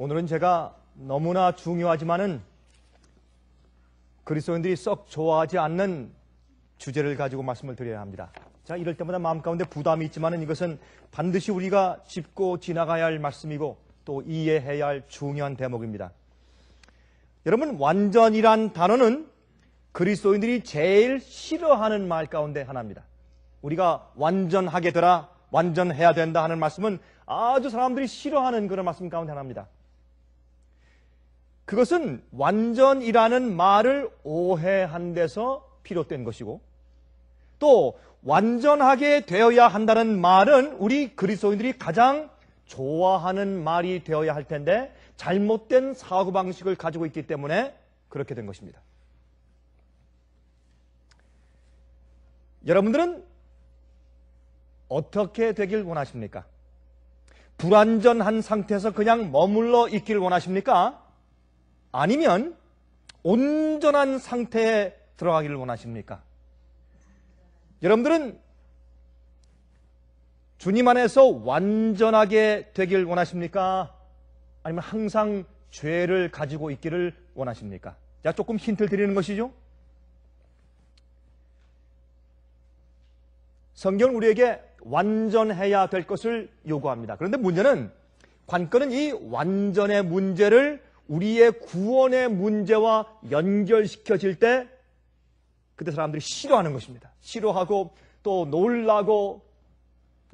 오늘은 제가 너무나 중요하지만은 그리스도인들이 썩 좋아하지 않는 주제를 가지고 말씀을 드려야 합니다. 자, 이럴 때마다 마음 가운데 부담이 있지만은 이것은 반드시 우리가 짚고 지나가야 할 말씀이고 또 이해해야 할 중요한 대목입니다. 여러분, 완전이란 단어는 그리스도인들이 제일 싫어하는 말 가운데 하나입니다. 우리가 완전하게 되라, 완전해야 된다 하는 말씀은 아주 사람들이 싫어하는 그런 말씀 가운데 하나입니다. 그것은 완전이라는 말을 오해한 데서 비롯된 것이고, 또 완전하게 되어야 한다는 말은 우리 그리스도인들이 가장 좋아하는 말이 되어야 할 텐데 잘못된 사고방식을 가지고 있기 때문에 그렇게 된 것입니다. 여러분들은 어떻게 되길 원하십니까? 불완전한 상태에서 그냥 머물러 있길 원하십니까? 아니면 온전한 상태에 들어가기를 원하십니까? 여러분들은 주님 안에서 완전하게 되길 원하십니까? 아니면 항상 죄를 가지고 있기를 원하십니까? 자, 조금 힌트를 드리는 것이죠. 성경은 우리에게 완전해야 될 것을 요구합니다. 그런데 문제는, 관건은 이 완전의 문제를 우리의 구원의 문제와 연결시켜질 때 그때 사람들이 싫어하는 것입니다. 싫어하고 또 놀라고,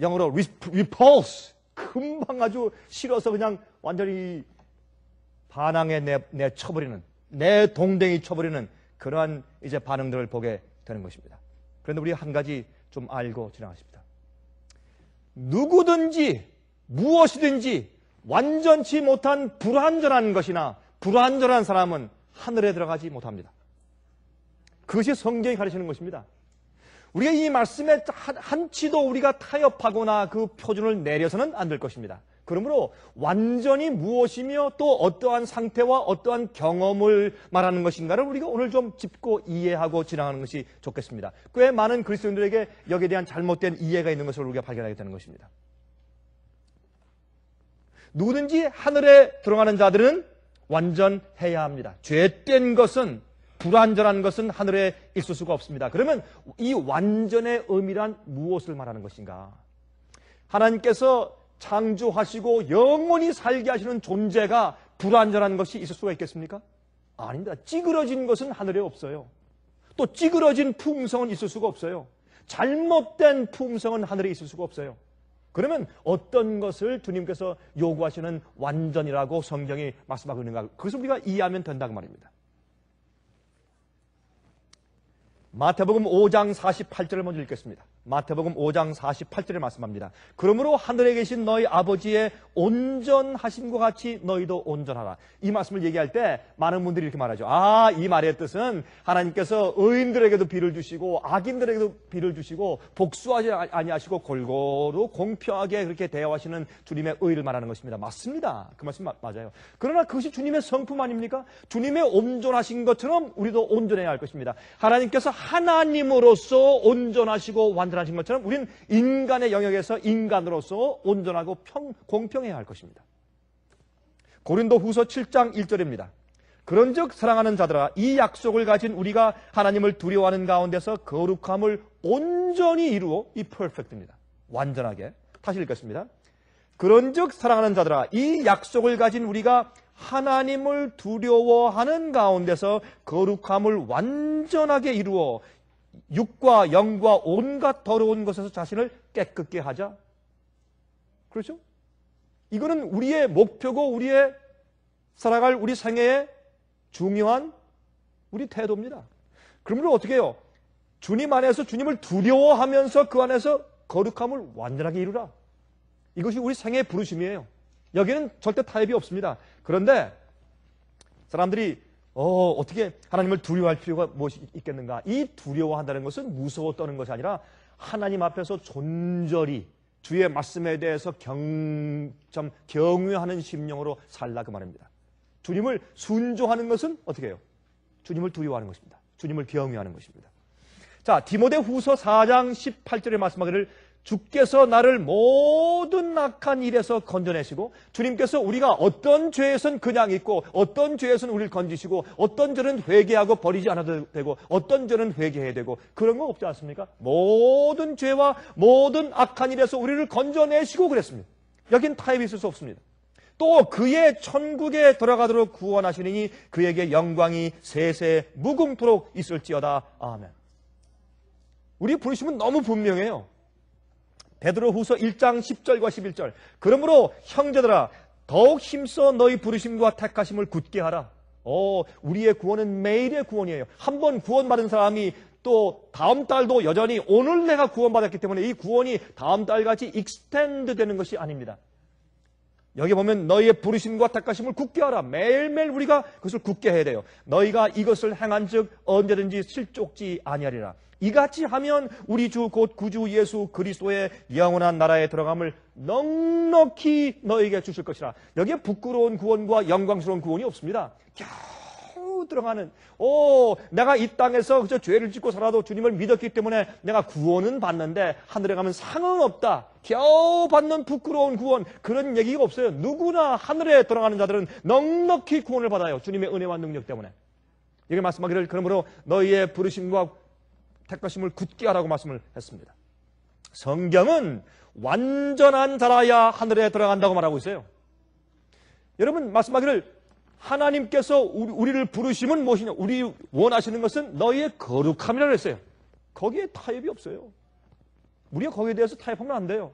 영어로 repulse, 금방 아주 싫어서 그냥 완전히 반항에 내쳐버리는, 내 동댕이 쳐버리는 그러한 이제 반응들을 보게 되는 것입니다. 그런데 우리 한 가지 좀 알고 지나가십니다. 누구든지 무엇이든지 완전치 못한 불완전한 것이나 불완전한 사람은 하늘에 들어가지 못합니다. 그것이 성경이 가르치는 것입니다. 우리가 이 말씀에 한치도 우리가 타협하거나 그 표준을 내려서는 안 될 것입니다. 그러므로 완전히 무엇이며 또 어떠한 상태와 어떠한 경험을 말하는 것인가를 우리가 오늘 좀 짚고 이해하고 지나가는 것이 좋겠습니다. 꽤 많은 그리스도인들에게 여기에 대한 잘못된 이해가 있는 것을 우리가 발견하게 되는 것입니다. 누구든지 하늘에 들어가는 자들은 완전해야 합니다. 죄된 것은, 불완전한 것은 하늘에 있을 수가 없습니다. 그러면 이 완전의 의미란 무엇을 말하는 것인가? 하나님께서 창조하시고 영원히 살게 하시는 존재가 불완전한 것이 있을 수가 있겠습니까? 아닙니다. 찌그러진 것은 하늘에 없어요. 또 찌그러진 품성은 있을 수가 없어요. 잘못된 품성은 하늘에 있을 수가 없어요. 그러면 어떤 것을 주님께서 요구하시는 완전이라고 성경이 말씀하고 있는가? 그것을 우리가 이해하면 된다고 말입니다. 마태복음 5장 48절을 먼저 읽겠습니다. 마태복음 5장 48절에 말씀합니다. 그러므로 하늘에 계신 너희 아버지의 온전하심과 같이 너희도 온전하라. 이 말씀을 얘기할 때 많은 분들이 이렇게 말하죠. 아, 이 말의 뜻은 하나님께서 의인들에게도 비를 주시고 악인들에게도 비를 주시고 복수하지 아니하시고 골고루 공평하게 그렇게 대하시는 주님의 의를 말하는 것입니다. 맞습니다. 그 말씀 맞아요. 그러나 그것이 주님의 성품 아닙니까? 주님의 온전하신 것처럼 우리도 온전해야 할 것입니다. 하나님께서 하나님으로서 온전하시고 완전하신 것처럼 우리는 인간의 영역에서 인간으로서 온전하고 공평해야 할 것입니다. 고린도후서 7장 1절입니다. 그런즉 사랑하는 자들아, 이 약속을 가진 우리가 하나님을 두려워하는 가운데서 거룩함을 온전히 이루어, 이 퍼펙트입니다. 완전하게. 다시 읽겠습니다. 그런즉 사랑하는 자들아, 이 약속을 가진 우리가 하나님을 두려워하는 가운데서 거룩함을 완전하게 이루어 육과 영과 온갖 더러운 것에서 자신을 깨끗게 하자. 그렇죠? 이거는 우리의 목표고 우리의 살아갈 우리 생애의 중요한 우리 태도입니다. 그러므로 어떻게 해요? 주님 안에서 주님을 두려워하면서 그 안에서 거룩함을 완전하게 이루라. 이것이 우리 생애의 부르심이에요. 여기는 절대 타협이 없습니다. 그런데 사람들이 어떻게 하나님을 두려워할 필요가 무엇이 있겠는가? 이 두려워한다는 것은 무서워 떠는 것이 아니라 하나님 앞에서 존절히 주의 말씀에 대해서 경외하는 심령으로 살라 그 말입니다. 주님을 순종하는 것은 어떻게 해요? 주님을 두려워하는 것입니다. 주님을 경외하는 것입니다. 자, 디모데후서 4장 18절에 말씀하기를 주께서 나를 모든 악한 일에서 건져내시고, 주님께서 우리가 어떤 죄에선 그냥 있고 어떤 죄에선 우리를 건지시고 어떤 죄는 회개하고 버리지 않아도 되고 어떤 죄는 회개해야 되고, 그런 거 없지 않습니까? 모든 죄와 모든 악한 일에서 우리를 건져내시고 그랬습니다. 여긴 타협이 있을 수 없습니다. 또 그의 천국에 들어가도록 구원하시니 그에게 영광이 세세 무궁토록 있을지어다. 아멘. 우리 부르심은 너무 분명해요. 베드로후서 1장 10절과 11절. 그러므로 형제들아 더욱 힘써 너희 부르심과 택하심을 굳게 하라. 우리의 구원은 매일의 구원이에요. 한 번 구원받은 사람이 또 다음 달도 여전히 오늘 내가 구원받았기 때문에 이 구원이 다음 달같이 익스텐드 되는 것이 아닙니다. 여기 보면 너희의 부르심과 택하심을 굳게 하라. 매일매일 우리가 그것을 굳게 해야 돼요. 너희가 이것을 행한즉 언제든지 실족지 아니하리라. 이같이 하면 우리 주 곧 구주 예수 그리스도의 영원한 나라에 들어감을 넉넉히 너희에게 주실 것이라. 여기에 부끄러운 구원과 영광스러운 구원이 없습니다. 겨우 들어가는, 내가 이 땅에서 그저 죄를 짓고 살아도 주님을 믿었기 때문에 내가 구원은 받는데 하늘에 가면 상은 없다. 겨우 받는 부끄러운 구원, 그런 얘기가 없어요. 누구나 하늘에 들어가는 자들은 넉넉히 구원을 받아요. 주님의 은혜와 능력 때문에. 여기 말씀하기를 그러므로 너희의 부르심과 택하심을 굳게 하라고 말씀을 했습니다. 성경은 완전한 자라야 하늘에 들어간다고 말하고 있어요. 여러분, 말씀하기를 하나님께서 우리를 부르심은 무엇이냐? 우리 원하시는 것은 너희의 거룩함이라고 했어요. 거기에 타협이 없어요. 우리가 거기에 대해서 타협하면 안 돼요.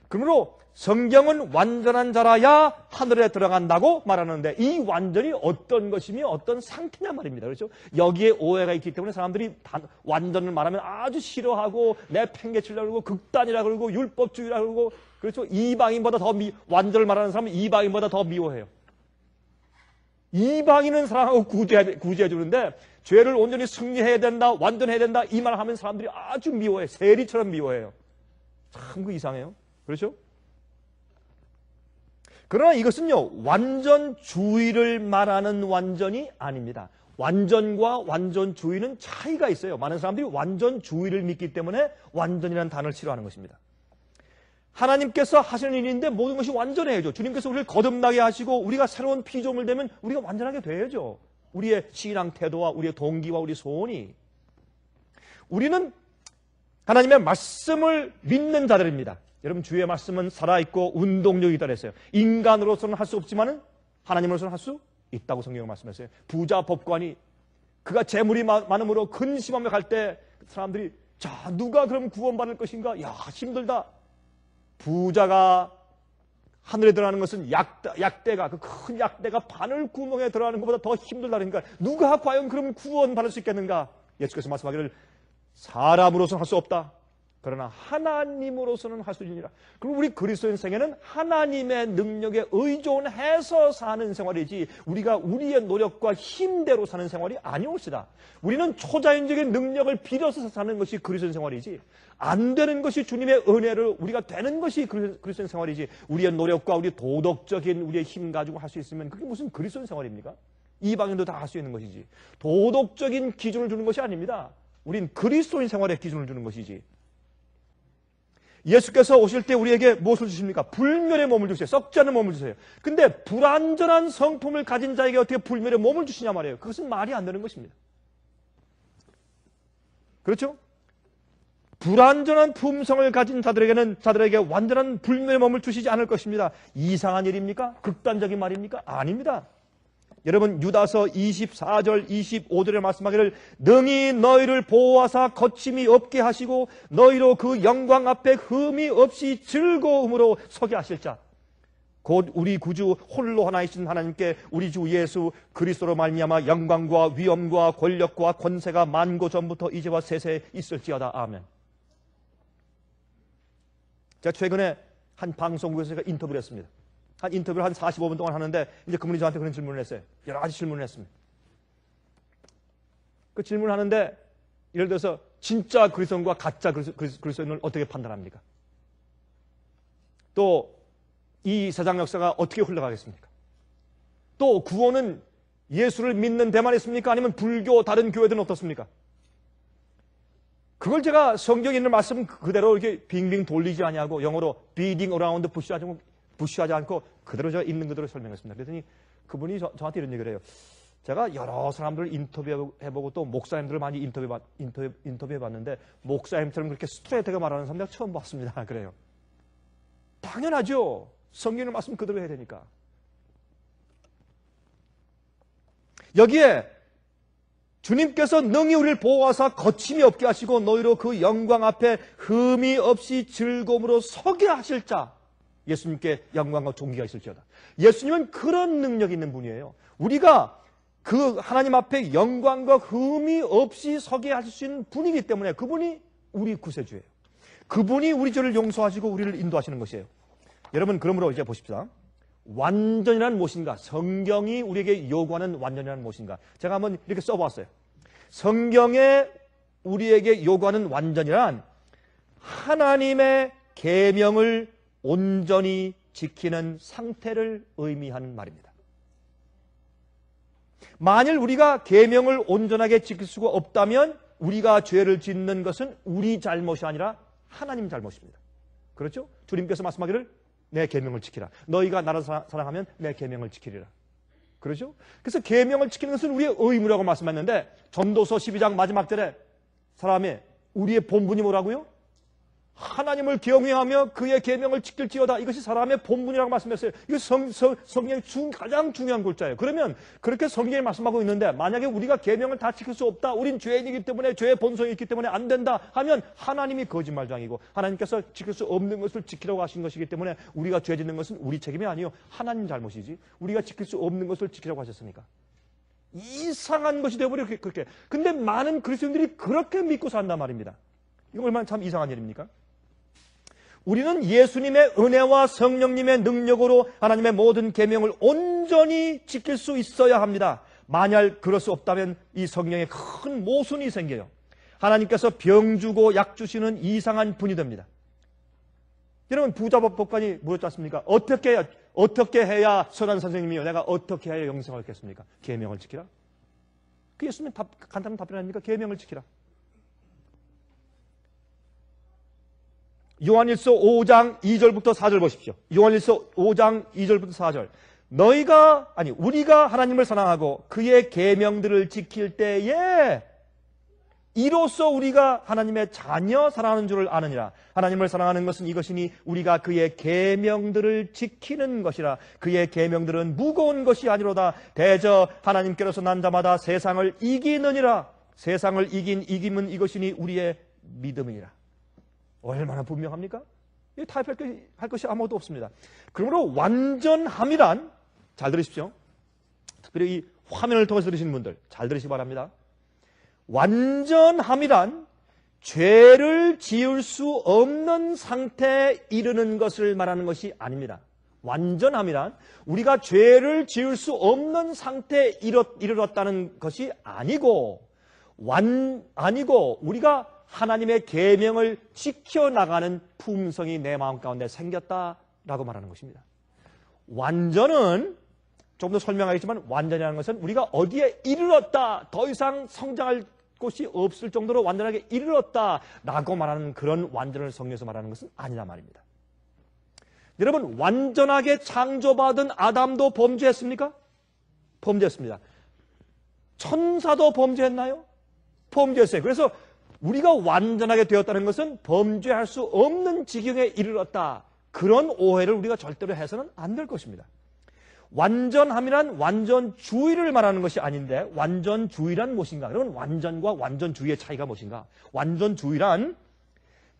그러므로 성경은 완전한 자라야 하늘에 들어간다고 말하는데, 이 완전이 어떤 것이며 어떤 상태냐 말입니다. 그렇죠? 여기에 오해가 있기 때문에 사람들이 완전을 말하면 아주 싫어하고 내팽개치려고 그러고 극단이라 그러고 율법주의라 그러고, 그렇죠? 이방인보다 더 완전을 말하는 사람은 이방인보다 더 미워해요. 이방인은 사랑하고 구제해 주는데 죄를 온전히 승리해야 된다, 완전해야 된다 이 말을 하면 사람들이 아주 미워해. 세리처럼 미워해요. 참 그 이상해요. 그렇죠? 그러나 이것은요, 완전주의를 말하는 완전이 아닙니다. 완전과 완전주의는 차이가 있어요. 많은 사람들이 완전주의를 믿기 때문에 완전이라는 단어를 싫어하는 것입니다. 하나님께서 하시는 일인데 모든 것이 완전해야죠. 주님께서 우리를 거듭나게 하시고 우리가 새로운 피조물 되면 우리가 완전하게 돼야죠. 우리의 신앙 태도와 우리의 동기와 우리 소원이. 우리는 하나님의 말씀을 믿는 자들입니다. 여러분, 주의 말씀은 살아있고 운동력이 있다 그랬어요. 인간으로서는 할 수 없지만 하나님으로서는 할 수 있다고 성경을 말씀했어요. 부자 법관이 그가 재물이 많음으로 근심하며 갈 때 사람들이, 자, 누가 그럼 구원받을 것인가? 야, 힘들다. 부자가 하늘에 들어가는 것은 약대가, 그 큰 약대가 바늘 구멍에 들어가는 것보다 더 힘들다. 그러니까 누가 과연 그럼 구원받을 수 있겠는가? 예수께서 말씀하기를 사람으로서는 할 수 없다. 그러나 하나님으로서는 할 수 있느니라. 그리고 우리 그리스도인 생애는 하나님의 능력에 의존해서 사는 생활이지 우리가 우리의 노력과 힘대로 사는 생활이 아니올시다. 우리는 초자연적인 능력을 빌어서 사는 것이 그리스도인 생활이지, 안 되는 것이 주님의 은혜를 우리가 되는 것이 그리스도인 생활이지, 우리의 노력과 우리 도덕적인 우리의 힘 가지고 할 수 있으면 그게 무슨 그리스도인 생활입니까? 이방인도 다 할 수 있는 것이지. 도덕적인 기준을 주는 것이 아닙니다. 우린 그리스도인 생활의 기준을 주는 것이지. 예수께서 오실 때 우리에게 무엇을 주십니까? 불멸의 몸을 주세요. 썩지 않는 몸을 주세요. 근데 불완전한 성품을 가진 자에게 어떻게 불멸의 몸을 주시냐 말이에요. 그것은 말이 안 되는 것입니다. 그렇죠? 불완전한 품성을 가진 자들에게 완전한 불멸의 몸을 주시지 않을 것입니다. 이상한 일입니까? 극단적인 말입니까? 아닙니다. 여러분, 유다서 24절 25절에 말씀하기를 능히 너희를 보호하사 거침이 없게 하시고 너희로 그 영광 앞에 흠이 없이 즐거움으로 서게 하실 자 곧 우리 구주 홀로 하나이신 하나님께 우리 주 예수 그리스도로 말미암아 영광과 위엄과 권력과 권세가 만고 전부터 이제와 세세 있을지어다. 아멘. 제가 최근에 한 방송국에서 제가 인터뷰를 했습니다. 한 인터뷰를 한 45분 동안 하는데 이제 그분이 저한테 그런 질문을 했어요. 여러 가지 질문을 했습니다. 그 질문을 하는데 예를 들어서 진짜 그리스도인과 가짜 그리스도인을 어떻게 판단합니까? 또 이 세상 역사가 어떻게 흘러가겠습니까? 또 구원은 예수를 믿는 데만 있습니까? 아니면 불교 다른 교회들은 어떻습니까? 그걸 제가 성경에 있는 말씀 그대로 이렇게 빙빙 돌리지 아니하고 영어로 beating around 부시하지 않고 그대로 제가 있는 그대로 설명했습니다. 그랬더니 그분이 저한테 이런 얘기를 해요. 제가 여러 사람들을 인터뷰해보고 또 목사님들을 많이 인터뷰해봤는데 목사님처럼 그렇게 스트레이트하게 말하는 사람 내가 처음 봤습니다. 그래요. 당연하죠. 성경의 말씀 그대로 해야 되니까. 여기에 주님께서 능히 우리를 보호하사 거침이 없게 하시고 너희로 그 영광 앞에 흠이 없이 즐거움으로 서게 하실 자, 예수님께 영광과 존귀가 있을지어다. 예수님은 그런 능력이 있는 분이에요. 우리가 그 하나님 앞에 영광과 흠이 없이 서게 하실 수 있는 분이기 때문에 그분이 우리 구세주예요. 그분이 우리 죄를 용서하시고 우리를 인도하시는 것이에요. 여러분, 그러므로 이제 보십시다. 완전이란 무엇인가? 성경이 우리에게 요구하는 완전이란 무엇인가? 제가 한번 이렇게 써보았어요. 성경에 우리에게 요구하는 완전이란 하나님의 계명을 온전히 지키는 상태를 의미하는 말입니다. 만일 우리가 계명을 온전하게 지킬 수가 없다면 우리가 죄를 짓는 것은 우리 잘못이 아니라 하나님 잘못입니다. 그렇죠? 주님께서 말씀하기를 내 계명을 지키라. 너희가 나를 사랑하면 내 계명을 지키리라. 그렇죠? 그래서 계명을 지키는 것은 우리의 의무라고 말씀했는데 전도서 12장 마지막 절에 사람의 우리의 본분이 뭐라고요? 하나님을 경외하며 그의 계명을 지킬지어다. 이것이 사람의 본분이라고 말씀했어요. 이거 성경의 가장 중요한 글자예요. 그러면 그렇게 성경이 말씀하고 있는데 만약에 우리가 계명을 다 지킬 수 없다. 우린 죄인이기 때문에 죄의 본성이 있기 때문에 안 된다 하면 하나님이 거짓말장이고 하나님께서 지킬 수 없는 것을 지키라고 하신 것이기 때문에 우리가 죄 짓는 것은 우리 책임이 아니요 하나님 잘못이지. 우리가 지킬 수 없는 것을 지키라고 하셨으니까. 이상한 것이 되어버려 그렇게. 근데 많은 그리스도인들이 그렇게 믿고 산단 말입니다. 이거 얼마나 참 이상한 일입니까? 우리는 예수님의 은혜와 성령님의 능력으로 하나님의 모든 계명을 온전히 지킬 수 있어야 합니다. 만약 그럴 수 없다면 이 성령에 큰 모순이 생겨요. 하나님께서 병 주고 약 주시는 이상한 분이 됩니다. 여러분, 부자법관이 물었지 않습니까? 어떻게 해야 선한 선생님이요? 내가 어떻게 해야 영생을 얻겠습니까? 계명을 지키라. 그 예수님 간단한 답변 아닙니까? 계명을 지키라. 요한일서 5장 2절부터 4절 보십시오. 요한일서 5장 2절부터 4절. 우리가 하나님을 사랑하고 그의 계명들을 지킬 때에 이로써 우리가 하나님의 자녀 사랑하는 줄을 아느니라. 하나님을 사랑하는 것은 이것이니 우리가 그의 계명들을 지키는 것이라. 그의 계명들은 무거운 것이 아니로다. 대저 하나님께로서 난 자마다 세상을 이기느니라. 세상을 이김은 이것이니 우리의 믿음이니라. 얼마나 분명합니까? 타협할 것이 아무것도 없습니다. 그러므로 완전함이란, 잘 들으십시오. 특별히 이 화면을 통해서 들으시는 분들 잘 들으시기 바랍니다. 완전함이란 죄를 지을 수 없는 상태에 이르는 것을 말하는 것이 아닙니다. 완전함이란 우리가 죄를 지을 수 없는 상태에 이르렀다는 것이 아니고 우리가 하나님의 계명을 지켜나가는 품성이 내 마음 가운데 생겼다라고 말하는 것입니다. 완전은 좀 더 설명하겠지만 완전이라는 것은 우리가 어디에 이르렀다, 더 이상 성장할 곳이 없을 정도로 완전하게 이르렀다라고 말하는 그런 완전을 성경에서 말하는 것은 아니란 말입니다. 여러분, 완전하게 창조받은 아담도 범죄했습니까? 범죄했습니다. 천사도 범죄했나요? 범죄했어요. 그래서 우리가 완전하게 되었다는 것은 범죄할 수 없는 지경에 이르렀다. 그런 오해를 우리가 절대로 해서는 안 될 것입니다. 완전함이란 완전주의를 말하는 것이 아닌데 완전주의란 무엇인가? 그러면 완전과 완전주의의 차이가 무엇인가? 완전주의란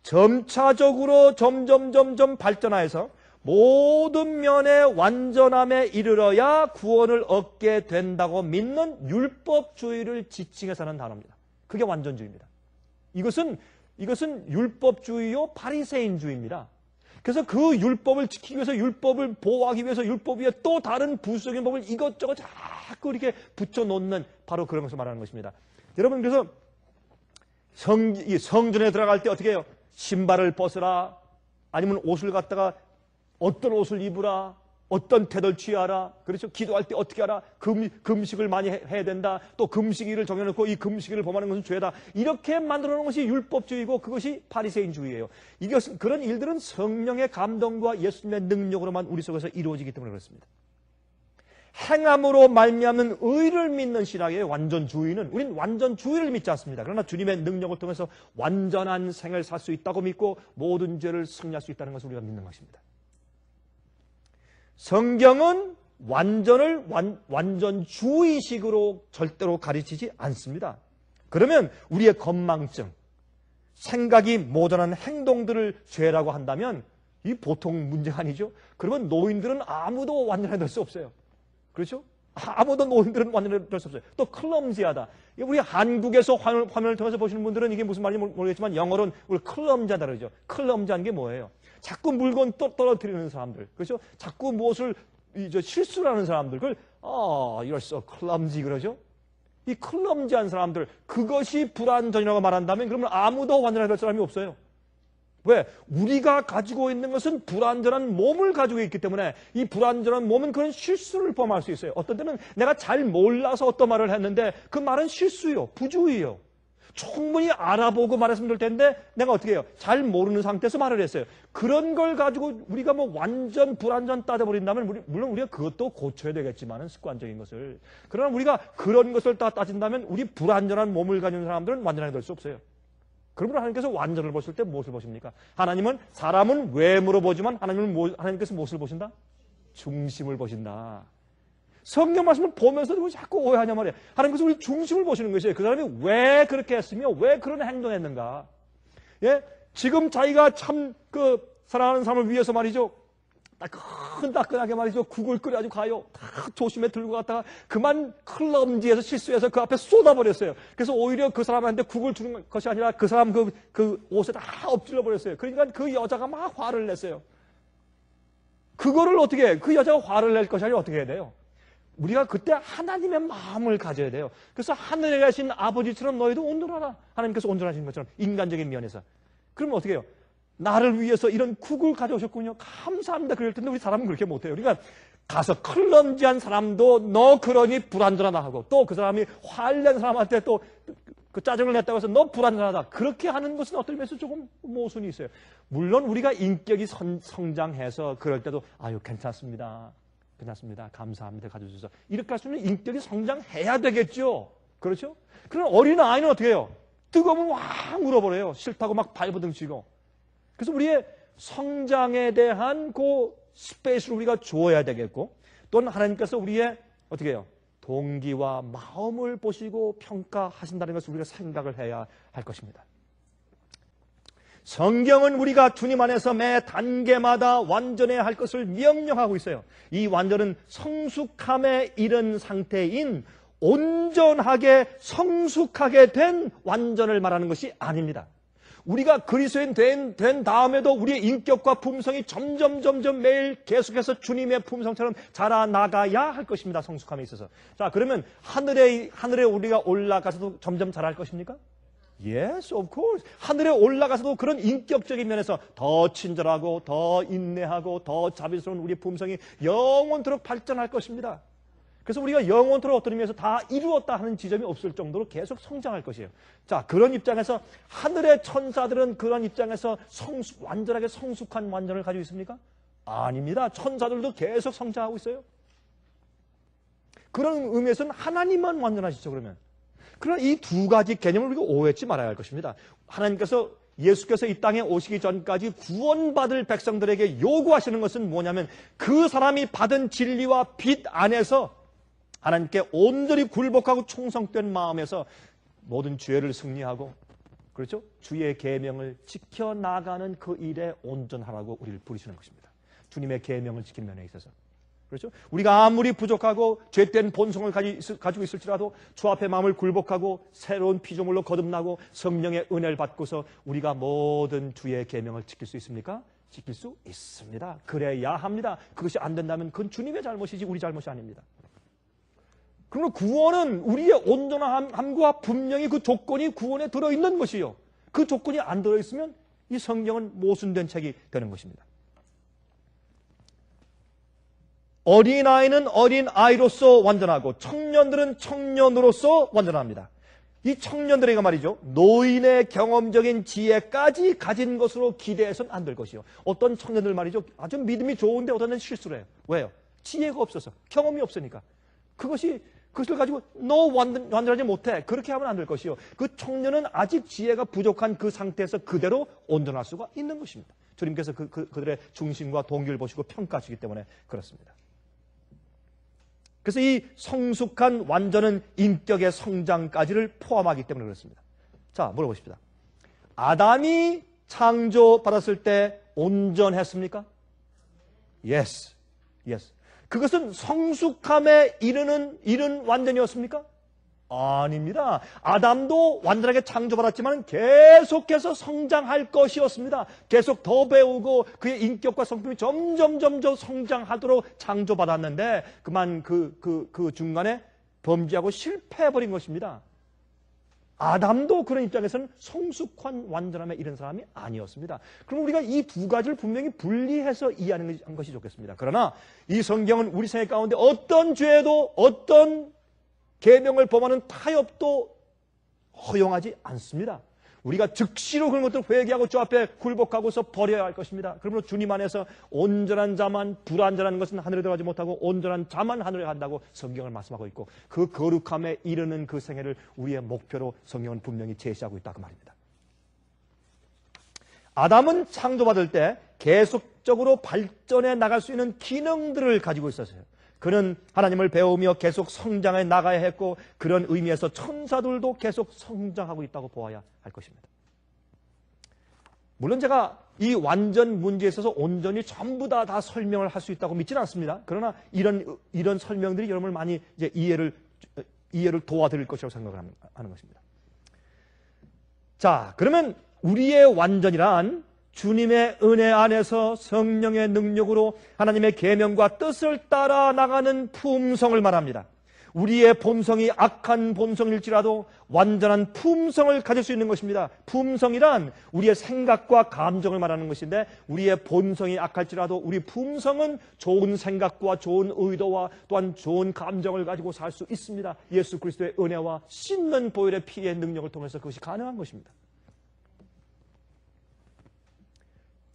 점차적으로 점점 발전하여서 모든 면의 완전함에 이르러야 구원을 얻게 된다고 믿는 율법주의를 지칭해서 하는 단어입니다. 그게 완전주의입니다. 이것은 율법주의요 바리새인주의입니다. 그래서 그 율법을 지키기 위해서, 율법을 보호하기 위해서 율법 위에 또 다른 부수적인 법을 이것저것 자꾸 이렇게 붙여놓는 바로 그런 것을 말하는 것입니다. 여러분, 그래서 성전에 들어갈 때 어떻게 해요? 신발을 벗으라, 아니면 옷을 갖다가 어떤 옷을 입으라, 어떤 태도를 취하라. 그렇죠? 기도할 때 어떻게 하라. 금식을 많이 해야 된다. 또 금식일을 정해놓고 이 금식일을 범하는 것은 죄다. 이렇게 만들어 놓은 것이 율법주의고 그것이 바리새인주의예요. 이것은 그런 일들은 성령의 감동과 예수님의 능력으로만 우리 속에서 이루어지기 때문에 그렇습니다. 행함으로 말미암는 의를 믿는 신앙이에요. 완전주의는. 우린 완전주의를 믿지 않습니다. 그러나 주님의 능력을 통해서 완전한 생을 살 수 있다고 믿고 모든 죄를 승리할 수 있다는 것을 우리가 믿는 것입니다. 성경은 완전주의식으로 절대로 가르치지 않습니다. 그러면 우리의 건망증, 생각이 모자란 행동들을 죄라고 한다면 이 보통 문제가 아니죠. 그러면 노인들은 아무도 완전히 될 수 없어요. 그렇죠? 아무도 노인들은 완전히 될 수 없어요. 또 클럼지하다. 우리 한국에서 화면을 통해서 보시는 분들은 이게 무슨 말인지 모르겠지만 영어로는 우리 클럼지하다 그러죠. 클럼지한 게 뭐예요? 자꾸 물건 떨어뜨리는 사람들. 그렇죠? 자꾸 무엇을 실수를 하는 사람들. 그걸 you're so clumsy 그러죠? 이 클럼지한 사람들, 그것이 불완전이라고 말한다면 그러면 아무도 완전하게 될 사람이 없어요. 왜? 우리가 가지고 있는 것은 불완전한 몸을 가지고 있기 때문에 이 불완전한 몸은 그런 실수를 범할 수 있어요. 어떤 때는 내가 잘 몰라서 어떤 말을 했는데 그 말은 실수요. 부주의요. 충분히 알아보고 말했으면 될 텐데 내가 어떻게 해요? 잘 모르는 상태에서 말을 했어요. 그런 걸 가지고 우리가 뭐 완전 불완전 따져버린다면 물론 우리가 그것도 고쳐야 되겠지만은 습관적인 것을. 그러나 우리가 그런 것을 다 따진다면 우리 불완전한 몸을 가진 사람들은 완전하게 될 수 없어요. 그러므로 하나님께서 완전을 보실 때 무엇을 보십니까? 사람은 외모로 보지만 하나님께서 무엇을 보신다? 중심을 보신다. 성경 말씀을 보면서도 자꾸 오해하냐 말이에요. 하나님께서 우리 중심을 보시는 것이에요. 그 사람이 왜 그렇게 했으며 왜 그런 행동했는가. 예? 지금 자기가 참 사랑하는 사람을 위해서 말이죠. 따끈따끈하게 말이죠. 국을 끓여가지고 가요. 다 조심해 들고 갔다가 그만 클럼지에서 실수해서 그 앞에 쏟아버렸어요. 그래서 오히려 그 사람한테 국을 주는 것이 아니라 그 사람 그 옷에 다 엎질러 버렸어요. 그러니까 그 여자가 막 화를 냈어요. 그거를 어떻게 해? 그 여자가 화를 낼 것이 아니라 어떻게 해야 돼요? 우리가 그때 하나님의 마음을 가져야 돼요. 그래서 하늘에 계신 아버지처럼 너희도 온전하라. 하나님께서 온전하신 것처럼 인간적인 면에서. 그러면 어떻게 해요? 나를 위해서 이런 국을 가져오셨군요. 감사합니다. 그럴 텐데 우리 사람은 그렇게 못해요. 그러니까 가서 클럼지한 사람도 너 그러니 불완전하다 하고 또 그 사람이 화를 사람한테 또 그 짜증을 냈다고 해서 너 불완전하다. 그렇게 하는 것은 어떤 면에서 조금 모순이 있어요. 물론 우리가 인격이 성장해서 그럴 때도 아유 괜찮습니다. 감사합니다. 가져주셔서. 이렇게 할 수 있는 인격이 성장해야 되겠죠. 그렇죠? 그럼 어린아이는 어떻게 해요? 뜨거우면 확 울어버려요. 싫다고 막 발버둥 치고. 그래서 우리의 성장에 대한 그 스페이스를 우리가 주어야 되겠고 또는 하나님께서 우리의 어떻게 해요? 동기와 마음을 보시고 평가하신다는 것을 우리가 생각을 해야 할 것입니다. 성경은 우리가 주님 안에서 매 단계마다 완전해야 할 것을 명령하고 있어요. 이 완전은 성숙함에 이른 상태인 온전하게 성숙하게 된 완전을 말하는 것이 아닙니다. 우리가 그리스도인 된 다음에도 우리의 인격과 품성이 점점 매일 계속해서 주님의 품성처럼 자라나가야 할 것입니다. 성숙함에 있어서. 자, 그러면 하늘에 우리가 올라가서도 점점 자랄 것입니까? Yes, of course. 하늘에 올라가서도 그런 인격적인 면에서 더 친절하고 더 인내하고 더 자비스러운 우리의 품성이 영원토록 발전할 것입니다. 그래서 우리가 영원토록 어떤 의미에서 다 이루었다 하는 지점이 없을 정도로 계속 성장할 것이에요. 자, 그런 입장에서 하늘의 천사들은 그런 입장에서 완전하게 성숙한 완전을 가지고 있습니까? 아닙니다. 천사들도 계속 성장하고 있어요. 그런 의미에서는 하나님만 완전하시죠, 그러면. 그러나 이 두 가지 개념을 우리가 오해하지 말아야 할 것입니다. 예수께서 이 땅에 오시기 전까지 구원받을 백성들에게 요구하시는 것은 뭐냐면 그 사람이 받은 진리와 빛 안에서 하나님께 온전히 굴복하고 충성된 마음에서 모든 죄를 승리하고 그렇죠? 주의 계명을 지켜나가는 그 일에 온전하라고 우리를 부르시는 것입니다. 주님의 계명을 지키는 면에 있어서. 그렇죠? 우리가 아무리 부족하고 죄된 본성을 가지고 있을지라도 주 앞에 마음을 굴복하고 새로운 피조물로 거듭나고 성령의 은혜를 받고서 우리가 모든 주의 계명을 지킬 수 있습니까? 지킬 수 있습니다. 그래야 합니다. 그것이 안 된다면 그건 주님의 잘못이지 우리 잘못이 아닙니다. 그러면 구원은 우리의 온전함과 분명히 그 조건이 구원에 들어있는 것이요. 그 조건이 안 들어있으면 이 성경은 모순된 책이 되는 것입니다. 어린아이는 어린아이로서 완전하고 청년들은 청년으로서 완전합니다. 이 청년들에게 말이죠, 노인의 경험적인 지혜까지 가진 것으로 기대해서는 안 될 것이요. 어떤 청년들 말이죠, 아주 믿음이 좋은데 어떤 데는 실수를 해요. 왜요? 지혜가 없어서, 경험이 없으니까. 그것을 가지고 너 완전하지 못해. 그렇게 하면 안 될 것이요. 그 청년은 아직 지혜가 부족한 그 상태에서 그대로 온전할 수가 있는 것입니다. 주님께서 그들의 중심과 동기를 보시고 평가하시기 때문에 그렇습니다. 그래서 이 성숙한 완전은 인격의 성장까지를 포함하기 때문에 그렇습니다. 자, 물어보십시다. 아담이 창조받았을 때 온전했습니까? Yes. 그것은 성숙함에 이른 완전이었습니까? 아닙니다. 아담도 완전하게 창조받았지만 계속해서 성장할 것이었습니다. 계속 더 배우고 그의 인격과 성품이 점점 성장하도록 창조받았는데 그만 그 중간에 범죄하고 실패해버린 것입니다. 아담도 그런 입장에서는 성숙한 완전함에 이른 사람이 아니었습니다. 그럼 우리가 이 두 가지를 분명히 분리해서 이해하는 것이 좋겠습니다. 그러나 이 성경은 우리 생애 가운데 어떤 죄도 어떤 계명을 범하는 타협도 허용하지 않습니다. 우리가 즉시로 그런 것들을 회개하고 주 앞에 굴복하고서 버려야 할 것입니다. 그러므로 주님 안에서 온전한 자만, 불완전한 것은 하늘에 들어가지 못하고 온전한 자만 하늘에 간다고 성경을 말씀하고 있고, 그 거룩함에 이르는 그 생애를 우리의 목표로 성경은 분명히 제시하고 있다 그 말입니다. 아담은 창조받을 때 계속적으로 발전해 나갈 수 있는 기능들을 가지고 있었어요. 그는 하나님을 배우며 계속 성장해 나가야 했고, 그런 의미에서 천사들도 계속 성장하고 있다고 보아야 할 것입니다. 물론 제가 이 완전 문제에 있어서 온전히 전부 다 설명을 할 수 있다고 믿지는 않습니다. 그러나 이런 설명들이 여러분을 많이 이제 이해를 도와드릴 것이라고 생각을 하는 것입니다. 자, 그러면 우리의 완전이란 주님의 은혜 안에서 성령의 능력으로 하나님의 계명과 뜻을 따라 나가는 품성을 말합니다. 우리의 본성이 악한 본성일지라도 완전한 품성을 가질 수 있는 것입니다. 품성이란 우리의 생각과 감정을 말하는 것인데, 우리의 본성이 악할지라도 우리 품성은 좋은 생각과 좋은 의도와 또한 좋은 감정을 가지고 살 수 있습니다. 예수 그리스도의 은혜와 씻는 보혈의 피의 능력을 통해서 그것이 가능한 것입니다.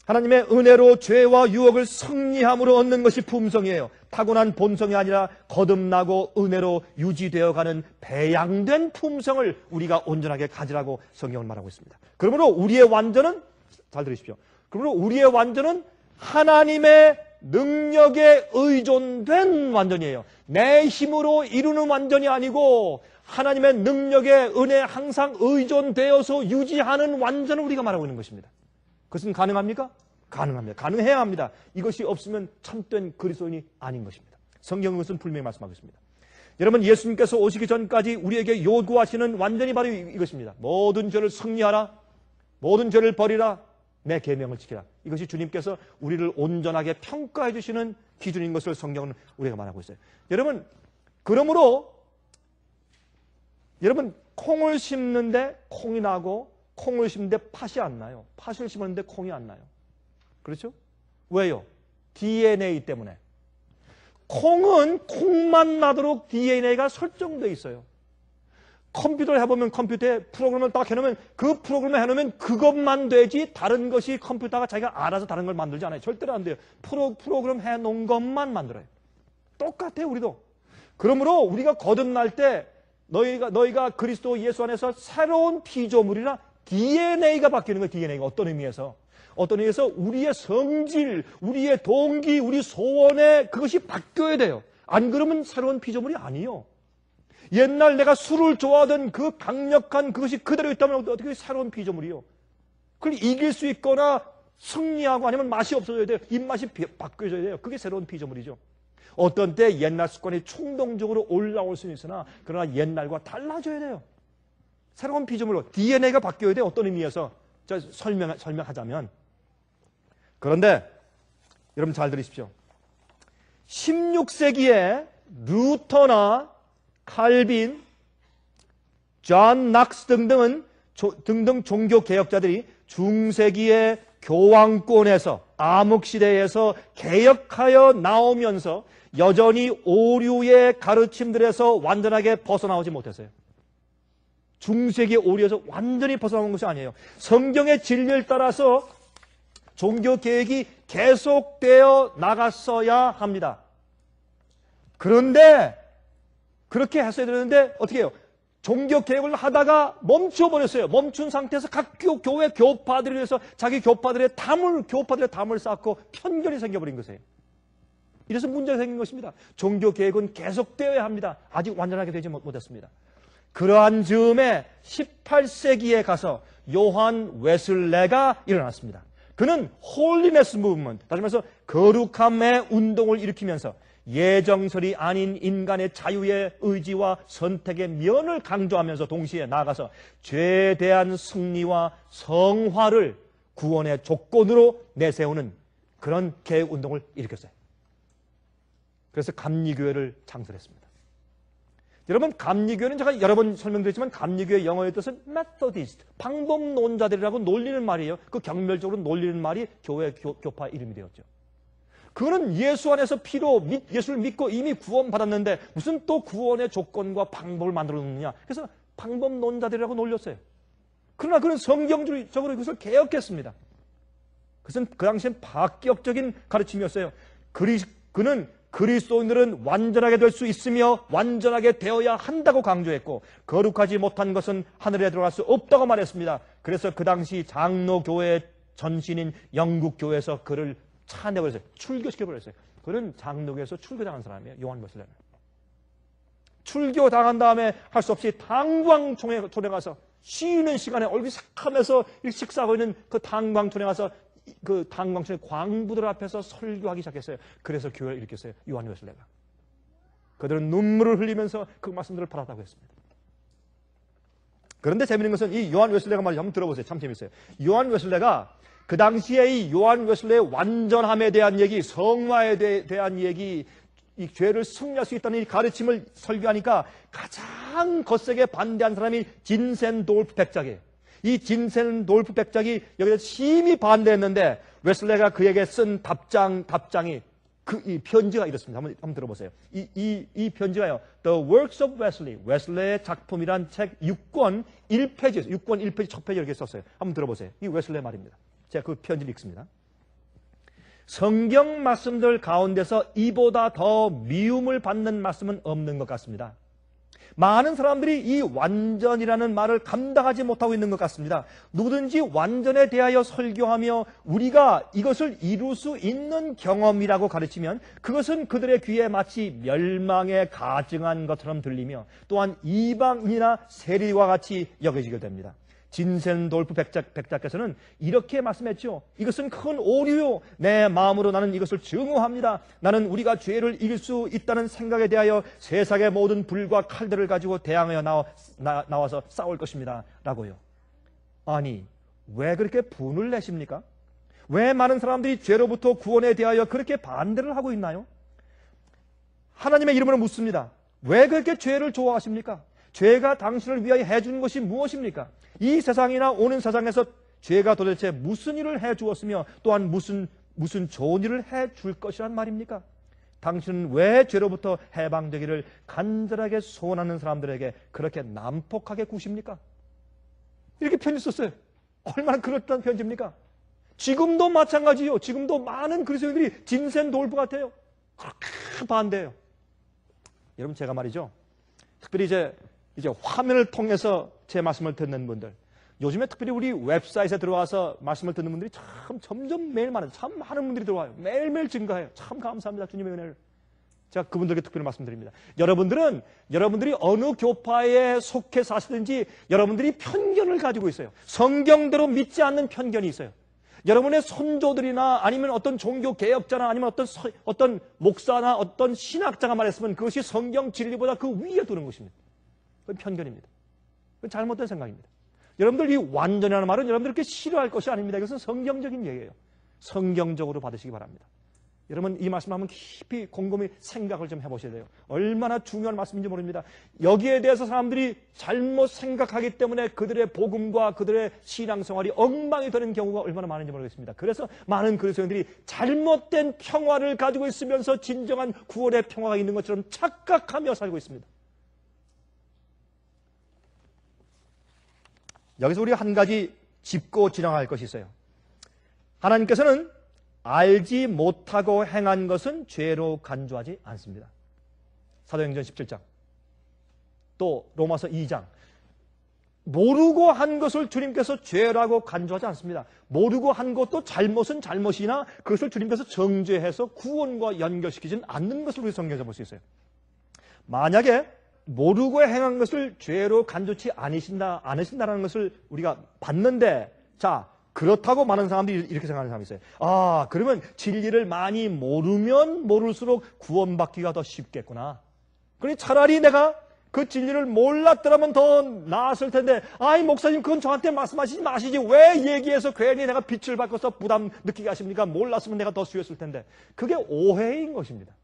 하나님의 은혜로 죄와 유혹을 승리함으로 얻는 것이 품성이에요. 타고난 본성이 아니라 거듭나고 은혜로 유지되어가는 배양된 품성을 우리가 온전하게 가지라고 성경은 말하고 있습니다. 그러므로 우리의 완전은, 잘 들으십시오, 그러므로 우리의 완전은 하나님의 능력에 의존된 완전이에요. 내 힘으로 이루는 완전이 아니고 하나님의 능력에 은혜에 항상 의존되어서 유지하는 완전을 우리가 말하고 있는 것입니다. 그것은 가능합니까? 가능합니다. 가능해야 합니다. 이것이 없으면 참된 그리스도인이 아닌 것입니다. 성경은 그것은 분명히 말씀하고 있습니다. 여러분, 예수님께서 오시기 전까지 우리에게 요구하시는 완전히 바로 이것입니다. 모든 죄를 승리하라, 모든 죄를 버리라, 내 계명을 지키라. 이것이 주님께서 우리를 온전하게 평가해 주시는 기준인 것을 성경은 우리가 말하고 있어요. 여러분, 그러므로 여러분, 콩을 심는데 콩이 나고 콩을 심는데 팥이 안 나요. 팥을 심었는데 콩이 안 나요. 그렇죠? 왜요? DNA 때문에. 콩은 콩만 나도록 DNA가 설정되어 있어요. 컴퓨터를 해보면 컴퓨터에 프로그램을 딱 해놓으면 그 프로그램을 해놓으면 그것만 되지 다른 것이 컴퓨터가 자기가 알아서 다른 걸 만들지 않아요. 절대로 안 돼요. 프로그램 해놓은 것만 만들어요. 똑같아요, 우리도. 그러므로 우리가 거듭날 때 너희가 그리스도 예수 안에서 새로운 피조물이라 DNA가 바뀌는 거예요. DNA가 어떤 의미에서 우리의 성질, 우리의 동기, 우리 소원에 그것이 바뀌어야 돼요. 안 그러면 새로운 피조물이 아니에요. 옛날 내가 술을 좋아하던 그 강력한 그것이 그대로 있다면 어떻게 새로운 피조물이요? 그걸 이길 수 있거나 승리하고 아니면 맛이 없어져야 돼요. 입맛이 바뀌어져야 돼요. 그게 새로운 피조물이죠. 어떤 때 옛날 습관이 충동적으로 올라올 수는 있으나 그러나 옛날과 달라져야 돼요. 새로운 피조물로 DNA가 바뀌어야 돼요. 어떤 의미에서 설명하자면. 그런데 여러분 잘 들으십시오. 16세기에 루터나 칼빈, 존 낙스 등등 종교 개혁자들이 중세기의 교황권에서 암흑시대에서 개혁하여 나오면서 여전히 오류의 가르침들에서 완전하게 벗어나오지 못했어요. 중세기 오류에서 완전히 벗어나온 것이 아니에요. 성경의 진리를 따라서 종교개혁이 계속되어 나갔어야 합니다. 그런데 그렇게 했어야 되는데 어떻게 해요? 종교개혁을 하다가 멈춰버렸어요. 멈춘 상태에서 각 교회 교파들을 위해서 자기 교파들의 담을 쌓고 편견이 생겨버린 것이에요. 이래서 문제가 생긴 것입니다. 종교개혁은 계속되어야 합니다. 아직 완전하게 되지 못했습니다. 그러한 즈음에 18세기에 가서 요한 웨슬레가 일어났습니다. 그는 홀리네스 무브먼트, 다시 말해서 거룩함의 운동을 일으키면서 예정설이 아닌 인간의 자유의 의지와 선택의 면을 강조하면서 동시에 나아가서 죄에 대한 승리와 성화를 구원의 조건으로 내세우는 그런 개혁 운동을 일으켰어요. 그래서 감리교회를 창설했습니다. 여러분, 감리교회는 제가 여러 번 설명드렸지만 감리교회 영어의 뜻은 메소디스트, 방법론자들이라고 놀리는 말이에요. 그 경멸적으로 놀리는 말이 교회 교파 이름이 되었죠. 그거는 예수 안에서 피로 예수를 믿고 이미 구원받았는데 무슨 또 구원의 조건과 방법을 만들어 놓느냐. 그래서 방법론자들이라고 놀렸어요. 그러나 그는 성경적으로 그것을 개혁했습니다. 그것은 그 당시엔 파격적인 가르침이었어요. 그는 그리스도인들은 완전하게 될 수 있으며 완전하게 되어야 한다고 강조했고 거룩하지 못한 것은 하늘에 들어갈 수 없다고 말했습니다. 그래서 그 당시 장로교회 전신인 영국교회에서 그를 차내버렸어요. 출교시켜버렸어요. 그는 장로교에서 출교당한 사람이에요. 요한 웨슬레는. 출교당한 다음에 할 수 없이 당광촌에 가서 쉬는 시간에 얼굴이 새카면서 식사하고 있는 그 당광촌에 가서 그 당광촌의 광부들 앞에서 설교하기 시작했어요. 그래서 교회를 일으켰어요. 요한 웨슬레가. 그들은 눈물을 흘리면서 그 말씀들을 받았다고 했습니다. 그런데 재미있는 것은 이 요한 웨슬레가 말이죠. 한번 들어보세요. 참 재밌어요. 요한 웨슬레가 그 당시에 이 요한 웨슬레의 완전함에 대한 얘기, 성화에 대한 얘기, 이 죄를 승리할 수 있다는 이 가르침을 설교하니까 가장 거세게 반대한 사람이 진센돌프 백작이에요. 이 진센돌프 백작이 여기서 심히 반대했는데 웨슬레가 그에게 쓴 답장이 이 편지가 이렇습니다. 한번 들어보세요. 이 편지가요. The Works of Wesley, 웨슬레의 작품이란 책 6권 1페이지에서 6권 1페이지 첫 페이지 이렇게 썼어요. 한번 들어보세요. 이 웨슬레의 말입니다. 제가 그 편지를 읽습니다. 성경 말씀들 가운데서 이보다 더 미움을 받는 말씀은 없는 것 같습니다. 많은 사람들이 이 완전이라는 말을 감당하지 못하고 있는 것 같습니다. 누구든지 완전에 대하여 설교하며 우리가 이것을 이룰 수 있는 경험이라고 가르치면 그것은 그들의 귀에 마치 멸망에 가증한 것처럼 들리며 또한 이방인이나 세리와 같이 여겨지게 됩니다. 진센돌프 백작께서는 이렇게 말씀했죠. 이것은 큰 오류요. 내 마음으로 나는 이것을 증오합니다. 나는 우리가 죄를 이길 수 있다는 생각에 대하여 세상의 모든 불과 칼들을 가지고 대항하여 나와서 싸울 것입니다. 라고요. 아니, 왜 그렇게 분을 내십니까? 왜 많은 사람들이 죄로부터 구원에 대하여 그렇게 반대를 하고 있나요? 하나님의 이름으로 묻습니다. 왜 그렇게 죄를 좋아하십니까? 죄가 당신을 위하여 해준 것이 무엇입니까? 이 세상이나 오는 세상에서 죄가 도대체 무슨 일을 해주었으며 또한 무슨 좋은 일을 해줄 것이란 말입니까? 당신은 왜 죄로부터 해방되기를 간절하게 소원하는 사람들에게 그렇게 난폭하게 구십니까? 이렇게 편지 썼어요. 얼마나 그럴듯한 편지입니까? 지금도 마찬가지요. 지금도 많은 그리스도인들이 진센돌프 같아요. 그렇게 반대해요. 여러분, 제가 말이죠. 특별히 이제 화면을 통해서 제 말씀을 듣는 분들, 요즘에 특별히 우리 웹사이트에 들어와서 말씀을 듣는 분들이 참 점점 매일 많아요. 참 많은 분들이 들어와요. 매일매일 증가해요. 참 감사합니다. 주님의 은혜를. 제가 그분들에게 특별히 말씀드립니다. 여러분들이 어느 교파에 속해 사시든지 여러분들이 편견을 가지고 있어요. 성경대로 믿지 않는 편견이 있어요. 여러분의 선조들이나 아니면 어떤 종교 개혁자나 아니면 어떤 목사나 어떤 신학자가 말했으면 그것이 성경 진리보다 그 위에 두는 것입니다. 그건 편견입니다. 그건 잘못된 생각입니다. 여러분들 이 완전이라는 말은 여러분들 그렇게 싫어할 것이 아닙니다. 이것은 성경적인 얘기예요. 성경적으로 받으시기 바랍니다. 여러분 이 말씀을 한번 깊이 곰곰이 생각을 좀 해보셔야 돼요. 얼마나 중요한 말씀인지 모릅니다. 여기에 대해서 사람들이 잘못 생각하기 때문에 그들의 복음과 그들의 신앙생활이 엉망이 되는 경우가 얼마나 많은지 모르겠습니다. 그래서 많은 그리스도인들이 잘못된 평화를 가지고 있으면서 진정한 구원의 평화가 있는 것처럼 착각하며 살고 있습니다. 여기서 우리가 한 가지 짚고 지나갈 것이 있어요. 하나님께서는 알지 못하고 행한 것은 죄로 간주하지 않습니다. 사도행전 17장, 또 로마서 2장. 모르고 한 것을 주님께서 죄라고 간주하지 않습니다. 모르고 한 것도 잘못은 잘못이나 그것을 주님께서 정죄해서 구원과 연결시키지는 않는 것을 우리 성경에서 볼 수 있어요. 만약에 모르고 행한 것을 죄로 간주치 않으신다는 것을 우리가 봤는데, 자, 그렇다고 많은 사람들이 이렇게 생각하는 사람이 있어요. 아, 그러면 진리를 많이 모르면 모를수록 구원받기가 더 쉽겠구나. 그러니 차라리 내가 그 진리를 몰랐더라면 더 나았을 텐데, 아이, 목사님, 그건 저한테 말씀하시지 마시지. 왜 얘기해서 괜히 내가 빛을 받고서 부담 느끼게 하십니까? 몰랐으면 내가 더 수였을 텐데. 그게 오해인 것입니다.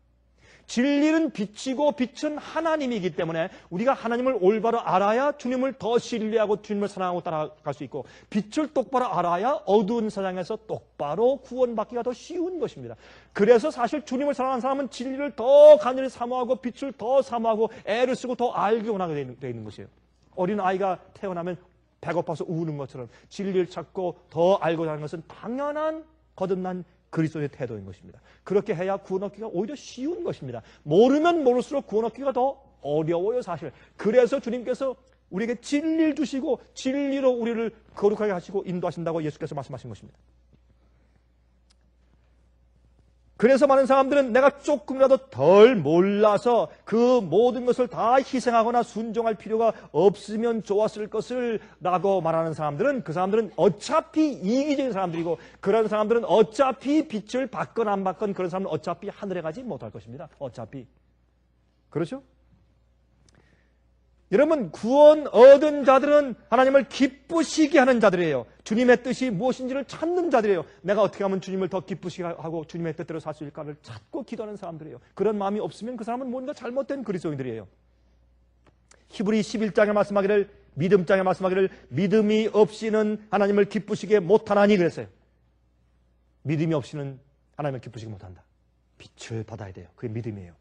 진리는 빛이고 빛은 하나님이기 때문에 우리가 하나님을 올바로 알아야 주님을 더 신뢰하고 주님을 사랑하고 따라갈 수 있고, 빛을 똑바로 알아야 어두운 세상에서 똑바로 구원받기가 더 쉬운 것입니다. 그래서 사실 주님을 사랑하는 사람은 진리를 더 간절히 사모하고 빛을 더 사모하고 애를 쓰고 더 알기 원하게 되어 있는 것이에요. 어린 아이가 태어나면 배고파서 우는 것처럼 진리를 찾고 더 알고자 하는 것은 당연한 거듭난 그리스도의 태도인 것입니다. 그렇게 해야 구원 얻기가 오히려 쉬운 것입니다. 모르면 모를수록 구원 얻기가 더 어려워요, 사실. 그래서 주님께서 우리에게 진리를 주시고 진리로 우리를 거룩하게 하시고 인도하신다고 예수께서 말씀하신 것입니다. 그래서 많은 사람들은 내가 조금이라도 덜 몰라서 그 모든 것을 다 희생하거나 순종할 필요가 없으면 좋았을 것을 라고 말하는 사람들은, 그 사람들은 어차피 이기적인 사람들이고, 그런 사람들은 어차피 빛을 받건 안 받건 그런 사람은 어차피 하늘에 가지 못할 것입니다. 어차피. 그렇죠? 여러분, 구원 얻은 자들은 하나님을 기쁘시게 하는 자들이에요. 주님의 뜻이 무엇인지를 찾는 자들이에요. 내가 어떻게 하면 주님을 더 기쁘시게 하고 주님의 뜻대로 살 수 있을까를 찾고 기도하는 사람들이에요. 그런 마음이 없으면 그 사람은 뭔가 잘못된 그리스도인들이에요. 히브리 11장에 말씀하기를, 믿음장에 말씀하기를, 믿음이 없이는 하나님을 기쁘시게 못하나니 그랬어요. 믿음이 없이는 하나님을 기쁘시게 못한다. 빛을 받아야 돼요. 그게 믿음이에요.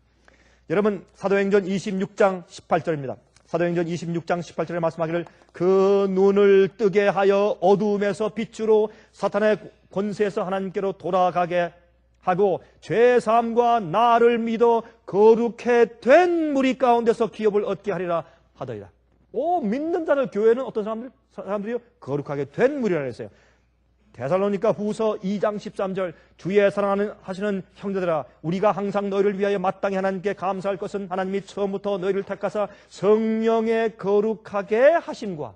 여러분, 사도행전 26장 18절입니다. 사도행전 26장 18절에 말씀하기를, 그 눈을 뜨게 하여 어두움에서 빛으로 사탄의 권세에서 하나님께로 돌아가게 하고 죄사함과 나를 믿어 거룩해 된 무리 가운데서 기업을 얻게 하리라 하더이다. 믿는 자들, 교회는 어떤 사람들이요? 거룩하게 된 무리라 했어요. 데살로니가 후서 2장 13절, 주의 사랑하는 하시는 형제들아, 우리가 항상 너희를 위하여 마땅히 하나님께 감사할 것은 하나님이 처음부터 너희를 택하사 성령에 거룩하게 하심과,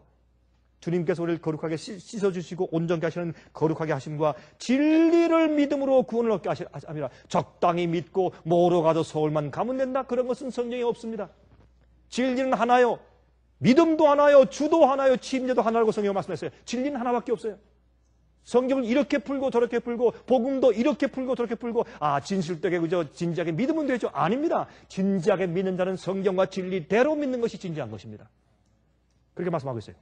주님께서 우리를 거룩하게 씻어주시고 온전케 하시는 거룩하게 하심과 진리를 믿음으로 구원을 얻게 하시라. 적당히 믿고 뭐로 가도 서울만 가면 된다, 그런 것은 성경에 없습니다. 진리는 하나요, 믿음도 하나요, 주도 하나요, 침례도 하나라고 성경에 말씀했어요. 진리는 하나밖에 없어요. 성경을 이렇게 풀고 저렇게 풀고, 복음도 이렇게 풀고 저렇게 풀고, 진실되게 그저 진지하게 믿으면 되죠. 아닙니다. 진지하게 믿는 자는 성경과 진리대로 믿는 것이 진지한 것입니다. 그렇게 말씀하고 있어요.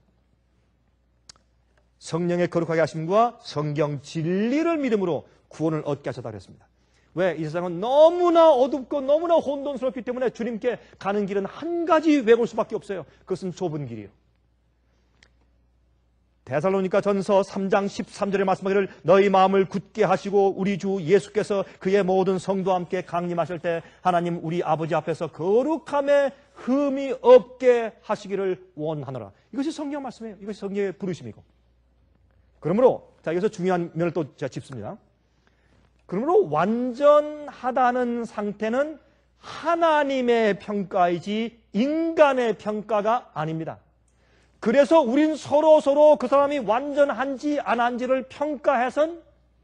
성령의 거룩하게 하심과 성경 진리를 믿음으로 구원을 얻게 하셨다고 했습니다. 왜? 이 세상은 너무나 어둡고 너무나 혼돈스럽기 때문에 주님께 가는 길은 한 가지 외골 수밖에 없어요. 그것은 좁은 길이에요. 데살로니가 전서 3장 13절에 말씀하기를, 너희 마음을 굳게 하시고 우리 주 예수께서 그의 모든 성도와 함께 강림하실 때 하나님 우리 아버지 앞에서 거룩함에 흠이 없게 하시기를 원하노라. 이것이 성경 말씀이에요. 이것이 성경의 부르심이고. 그러므로 여기서 중요한 면을 또 제가 짚습니다. 그러므로 완전하다는 상태는 하나님의 평가이지 인간의 평가가 아닙니다. 그래서 우린 서로 그 사람이 완전한지 안 한지를 평가해서는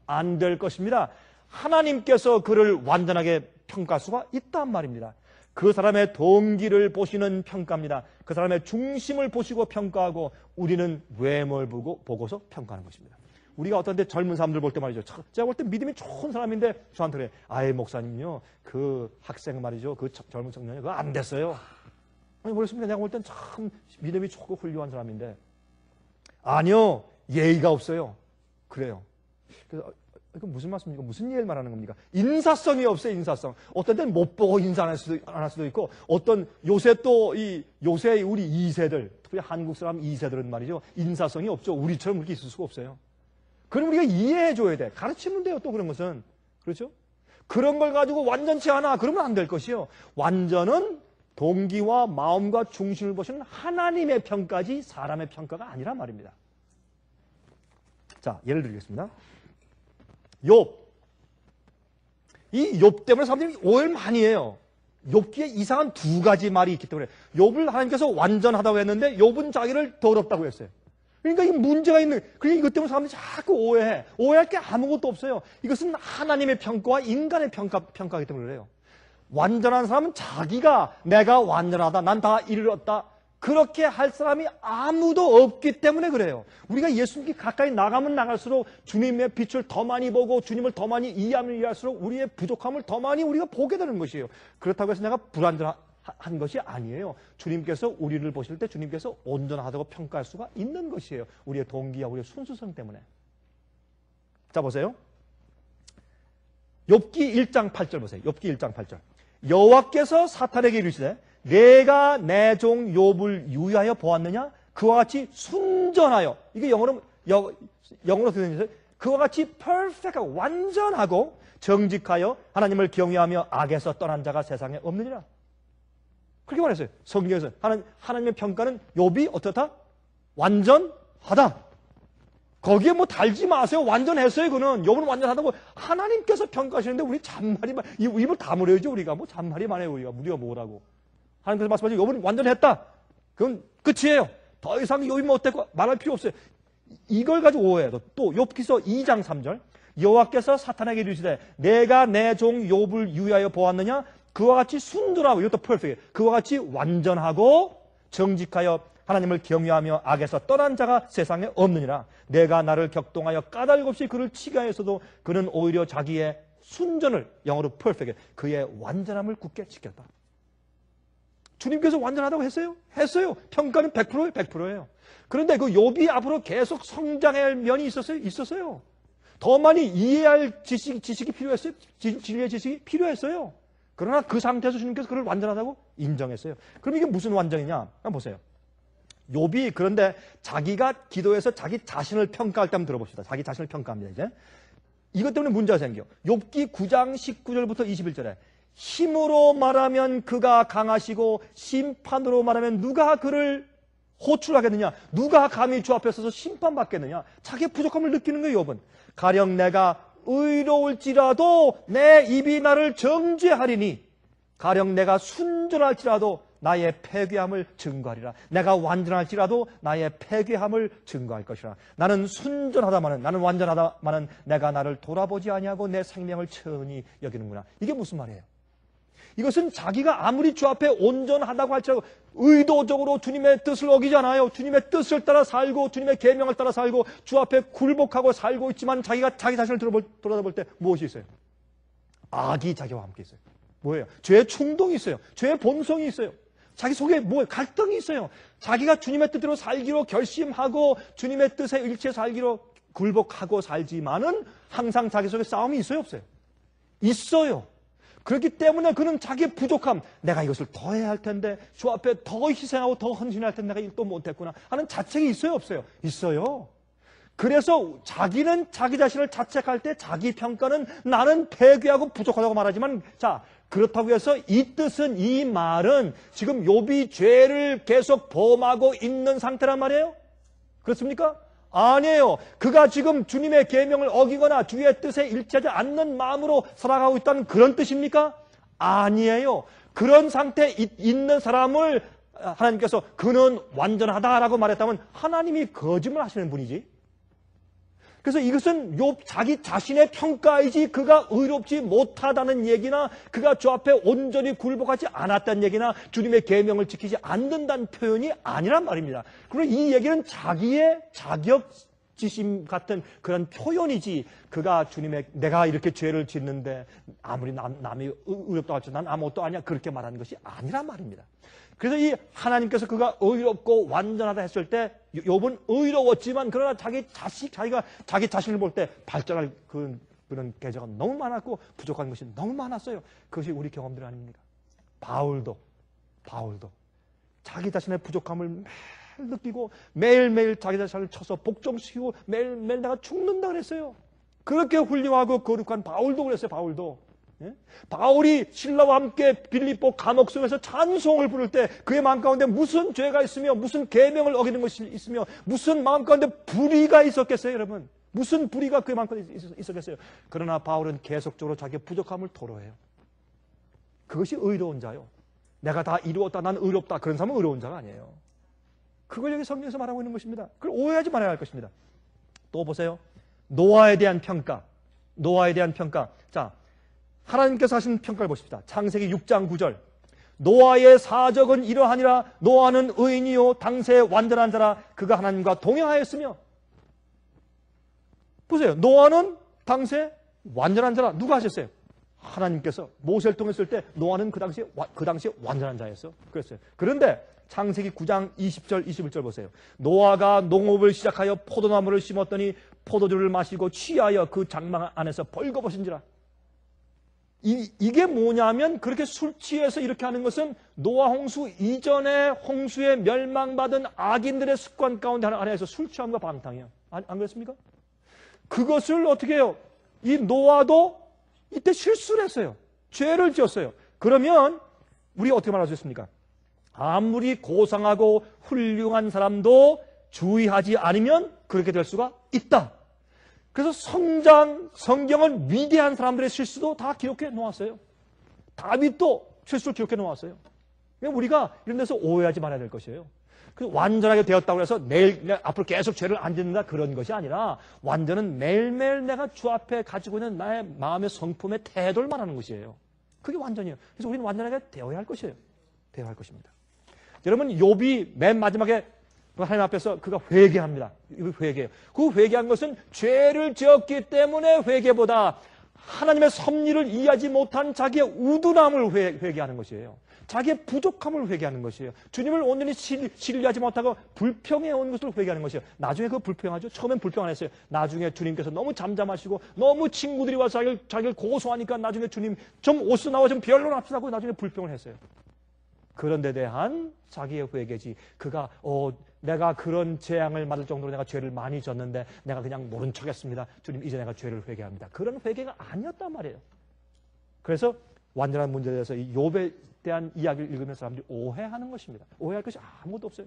안 될 것입니다. 하나님께서 그를 완전하게 평가할 수가 있단 말입니다. 그 사람의 동기를 보시는 평가입니다. 그 사람의 중심을 보시고 평가하고, 우리는 외모를 보고서 평가하는 것입니다. 우리가 어떤 데 젊은 사람들 볼 때 말이죠. 제가 볼 때 믿음이 좋은 사람인데 저한테 그래. 아예 목사님요. 그 학생 말이죠. 그 젊은 청년이 그거 안 됐어요. 아니 그렇습니까? 내가 볼 땐 참 믿음이 좋고 훌륭한 사람인데 아니요. 예의가 없어요. 그래요. 그래서 이거 무슨 말씀입니까? 무슨 예를 말하는 겁니까? 인사성이 없어요, 인사성. 어떤 때는 못 보고 인사 안 할 수도 있고, 어떤 요새 또 요새 우리 2세들, 특히 한국 사람 2세들은 말이죠. 인사성이 없죠. 우리처럼 그렇게 있을 수가 없어요. 그럼 우리가 이해해 줘야 돼. 가르치면 돼요, 또 그런 것은. 그렇죠? 그런 걸 가지고 완전치 않아. 그러면 안 될 것이요. 완전은 동기와 마음과 중심을 보시는 하나님의 평가지 사람의 평가가 아니란 말입니다. 자, 예를 들겠습니다. 욥. 이 욥 때문에 사람들이 오해를 많이 해요. 욥기에 이상한 두 가지 말이 있기 때문에 욥을 하나님께서 완전하다고 했는데 욥은 자기를 더럽다고 했어요. 그러니까 이 문제가 있는, 그러니까 이것 때문에 사람들이 자꾸 오해해. 오해할 게 아무것도 없어요. 이것은 하나님의 평가와 인간의 평가이기 때문에 그래요. 완전한 사람은 자기가 내가 완전하다, 난 다 이르렀다. 그렇게 할 사람이 아무도 없기 때문에 그래요. 우리가 예수님께 가까이 나가면 나갈수록 주님의 빛을 더 많이 보고 주님을 더 많이 이해하면 이해할수록 우리의 부족함을 더 많이 우리가 보게 되는 것이에요. 그렇다고 해서 내가 불완전한 것이 아니에요. 주님께서 우리를 보실 때 주님께서 온전하다고 평가할 수가 있는 것이에요. 우리의 동기와 우리의 순수성 때문에. 자, 보세요. 욥기 1장 8절 보세요. 욥기 1장 8절. 여호와께서 사탄에게 이르시되 내가 내 종 욥을 유의하여 보았느냐? 그와 같이 순전하여, 이게 영어로 들으면서 그와 같이 perfect하고 완전하고 정직하여 하나님을 경외하며 악에서 떠난 자가 세상에 없느니라. 그렇게 말했어요. 성경에서 하나님의 평가는 욥이 어떻다? 완전하다. 거기에 뭐 달지 마세요. 완전했어요. 그는 욥은 완전하다고 하나님께서 평가하시는데 우리 잔말이만 입을 다물어야죠. 우리가 뭐 잔말이만 해요. 우리가 뭐라고. 하나님께서 말씀하시고 욥은 완전했다. 그건 끝이에요. 더 이상 욥이 못했고 말할 필요 없어요. 이걸 가지고 오해해요. 또 욥기서 2장 3절. 여호와께서 사탄에게 이르시되 내가 내 종 욥을 유의하여 보았느냐? 그와 같이 순전하고, 이것도 퍼펙트, 그와 같이 완전하고 정직하여 하나님을 경외하며 악에서 떠난 자가 세상에 없느니라. 내가 나를 격동하여 까닭 없이 그를 치게 하였어도 그는 오히려 자기의 순전을, 영어로 퍼펙트, 그의 완전함을 굳게 지켰다. 주님께서 완전하다고 했어요? 했어요. 평가는 100%예요. 100%예요. 그런데 그 욥이 앞으로 계속 성장할 면이 있었어요. 더 많이 이해할 지식이 필요했어요. 진리의 지식이 필요했어요. 그러나 그 상태에서 주님께서 그를 완전하다고 인정했어요. 그럼 이게 무슨 완전이냐? 한번 보세요. 욥이 그런데 자기가 기도해서 자기 자신을 평가할 때 한번 들어봅시다. 자기 자신을 평가합니다. 이제 이것 때문에 문제가 생겨. 욥기 9장 19절부터 21절에 힘으로 말하면 그가 강하시고 심판으로 말하면 누가 그를 호출하겠느냐? 누가 감히 주 앞에 서서 심판받겠느냐? 자기의 부족함을 느끼는 거예요. 욥은. 가령 내가 의로울지라도 내 입이 나를 정죄하리니 가령 내가 순전할지라도 나의 패괴함을 증거하리라. 내가 완전할지라도 나의 패괴함을 증거할 것이라. 나는 순전하다마는, 나는 완전하다마는 내가 나를 돌아보지 아니하고 내 생명을 천히 여기는구나. 이게 무슨 말이에요? 이것은 자기가 아무리 주 앞에 온전하다고 할지라도 의도적으로 주님의 뜻을 어기잖아요. 주님의 뜻을 따라 살고 주님의 계명을 따라 살고 주 앞에 굴복하고 살고 있지만 자기가 자기 자신을 돌아다볼 때 무엇이 있어요? 악이 자기와 함께 있어요. 뭐예요? 죄의 충동이 있어요. 죄의 본성이 있어요. 자기 속에 뭐예요? 갈등이 있어요. 자기가 주님의 뜻대로 살기로 결심하고 주님의 뜻에 일치해 살기로 굴복하고 살지만은 항상 자기 속에 싸움이 있어요? 없어요? 있어요. 그렇기 때문에 그는 자기의 부족함, 내가 이것을 더 해야 할 텐데 주 앞에 더 희생하고 더 헌신해야 할 텐데 내가 이걸 또 못했구나 하는 자책이 있어요? 없어요? 있어요. 그래서 자기는 자기 자신을 자책할 때 자기 평가는 나는 패괴하고 부족하다고 말하지만, 자, 그렇다고 해서 이 뜻은, 이 말은 지금 욥이 죄를 계속 범하고 있는 상태란 말이에요? 그렇습니까? 아니에요. 그가 지금 주님의 계명을 어기거나 주의 뜻에 일치하지 않는 마음으로 살아가고 있다는 그런 뜻입니까? 아니에요. 그런 상태에 있는 사람을 하나님께서 그는 완전하다라고 말했다면 하나님이 거짓말 하시는 분이지. 그래서 이것은 욥 자기 자신의 평가이지 그가 의롭지 못하다는 얘기나 그가 주 앞에 온전히 굴복하지 않았다는 얘기나 주님의 계명을 지키지 않는다는 표현이 아니란 말입니다. 그리고 이 얘기는 자기의 수치심 같은 그런 표현이지, 그가 주님의 내가 이렇게 죄를 짓는데 아무리 남이 의롭다고 할지 난 아무것도 아니야 그렇게 말하는 것이 아니란 말입니다. 그래서 이 하나님께서 그가 의롭고 완전하다 했을 때 욥은 의로웠지만 그러나 자기가 자기 자신을 볼 때 발전할 그런 계좌가 너무 많았고 부족한 것이 너무 많았어요. 그것이 우리 경험들 아닙니까? 바울도 자기 자신의 부족함을 매일 느끼고 매일매일 자기 자신을 쳐서 복종시키고 매일매일 내가 죽는다 그랬어요. 그렇게 훌륭하고 거룩한 바울도 그랬어요. 바울도. 예? 바울이 신라와 함께 빌립보 감옥 속에서 찬송을 부를 때 그의 마음 가운데 무슨 죄가 있으며 무슨 계명을 어기는 것이 있으며 무슨 마음 가운데 불의가 있었겠어요, 여러분? 무슨 불의가 그의 마음 가운데 있었겠어요? 그러나 바울은 계속적으로 자기의 부족함을 토로해요. 그것이 의로운 자요. 내가 다 이루었다, 난 의롭다, 그런 사람은 의로운 자가 아니에요. 그걸 여기 성경에서 말하고 있는 것입니다. 그걸 오해하지 말아야 할 것입니다. 또 보세요. 노아에 대한 평가. 자, 하나님께서 하신 평가를 보십시다. 창세기 6장 9절. 노아의 사적은 이러하니라. 노아는 의인이요 당시에 완전한 자라. 그가 하나님과 동행하였으며. 보세요. 노아는 당시에 완전한 자라. 누가 하셨어요? 하나님께서 모세를 통했을 때 노아는 그 당시에 완전한 자였어. 그랬어요. 그런데 창세기 9장 20절 21절 보세요. 노아가 농업을 시작하여 포도나무를 심었더니 포도주를 마시고 취하여 그 장막 안에서 벌거벗은지라. 이게 뭐냐면 그렇게 술 취해서 이렇게 하는 것은 노아 홍수 이전에 홍수에 멸망받은 악인들의 습관 가운데 하나에서 술 취함과 방탕이에요. 안 그렇습니까? 그것을 어떻게 해요? 이 노아도 이때 실수를 했어요. 죄를 지었어요. 그러면 우리 어떻게 말할 수 있습니까? 아무리 고상하고 훌륭한 사람도 주의하지 않으면 그렇게 될 수가 있다. 그래서 성경은 위대한 사람들의 실수도 다 기록해 놓았어요. 다윗도 실수를 기록해 놓았어요. 우리가 이런 데서 오해하지 말아야 될 것이에요. 완전하게 되었다고 해서 내일 앞으로 계속 죄를 안 짓는다 그런 것이 아니라 완전은 매일매일 내가 주 앞에 가지고 있는 나의 마음의 성품의 태도를 말하는 것이에요. 그게 완전이에요. 그래서 우리는 완전하게 되어야 할 것이에요. 되어야 할 것입니다. 여러분 욥이 맨 마지막에 하나님 앞에서 그가 회개합니다. 회개해요. 그 회개한 것은 죄를 지었기 때문에 회개보다 하나님의 섭리를 이해하지 못한 자기의 우둔함을 회개하는 것이에요. 자기의 부족함을 회개하는 것이에요. 주님을 온전히 신뢰하지 못하고 불평해 온 것을 회개하는 것이에요. 나중에 그거 불평하죠. 처음엔 불평 안 했어요. 나중에 주님께서 너무 잠잠하시고 너무 친구들이 와서 자기를 고소하니까 나중에 주님 좀 옷을 나와 좀 변론합시다 하고 나중에 불평을 했어요. 그런 데 대한 자기의 회개지. 그가 내가 그런 재앙을 맞을 정도로 내가 죄를 많이 졌는데 내가 그냥 모른 척했습니다. 주님 이제 내가 죄를 회개합니다. 그런 회개가 아니었단 말이에요. 그래서 완전한 문제에 대해서 이 욥에 대한 이야기를 읽으면 사람들이 오해하는 것입니다. 오해할 것이 아무것도 없어요.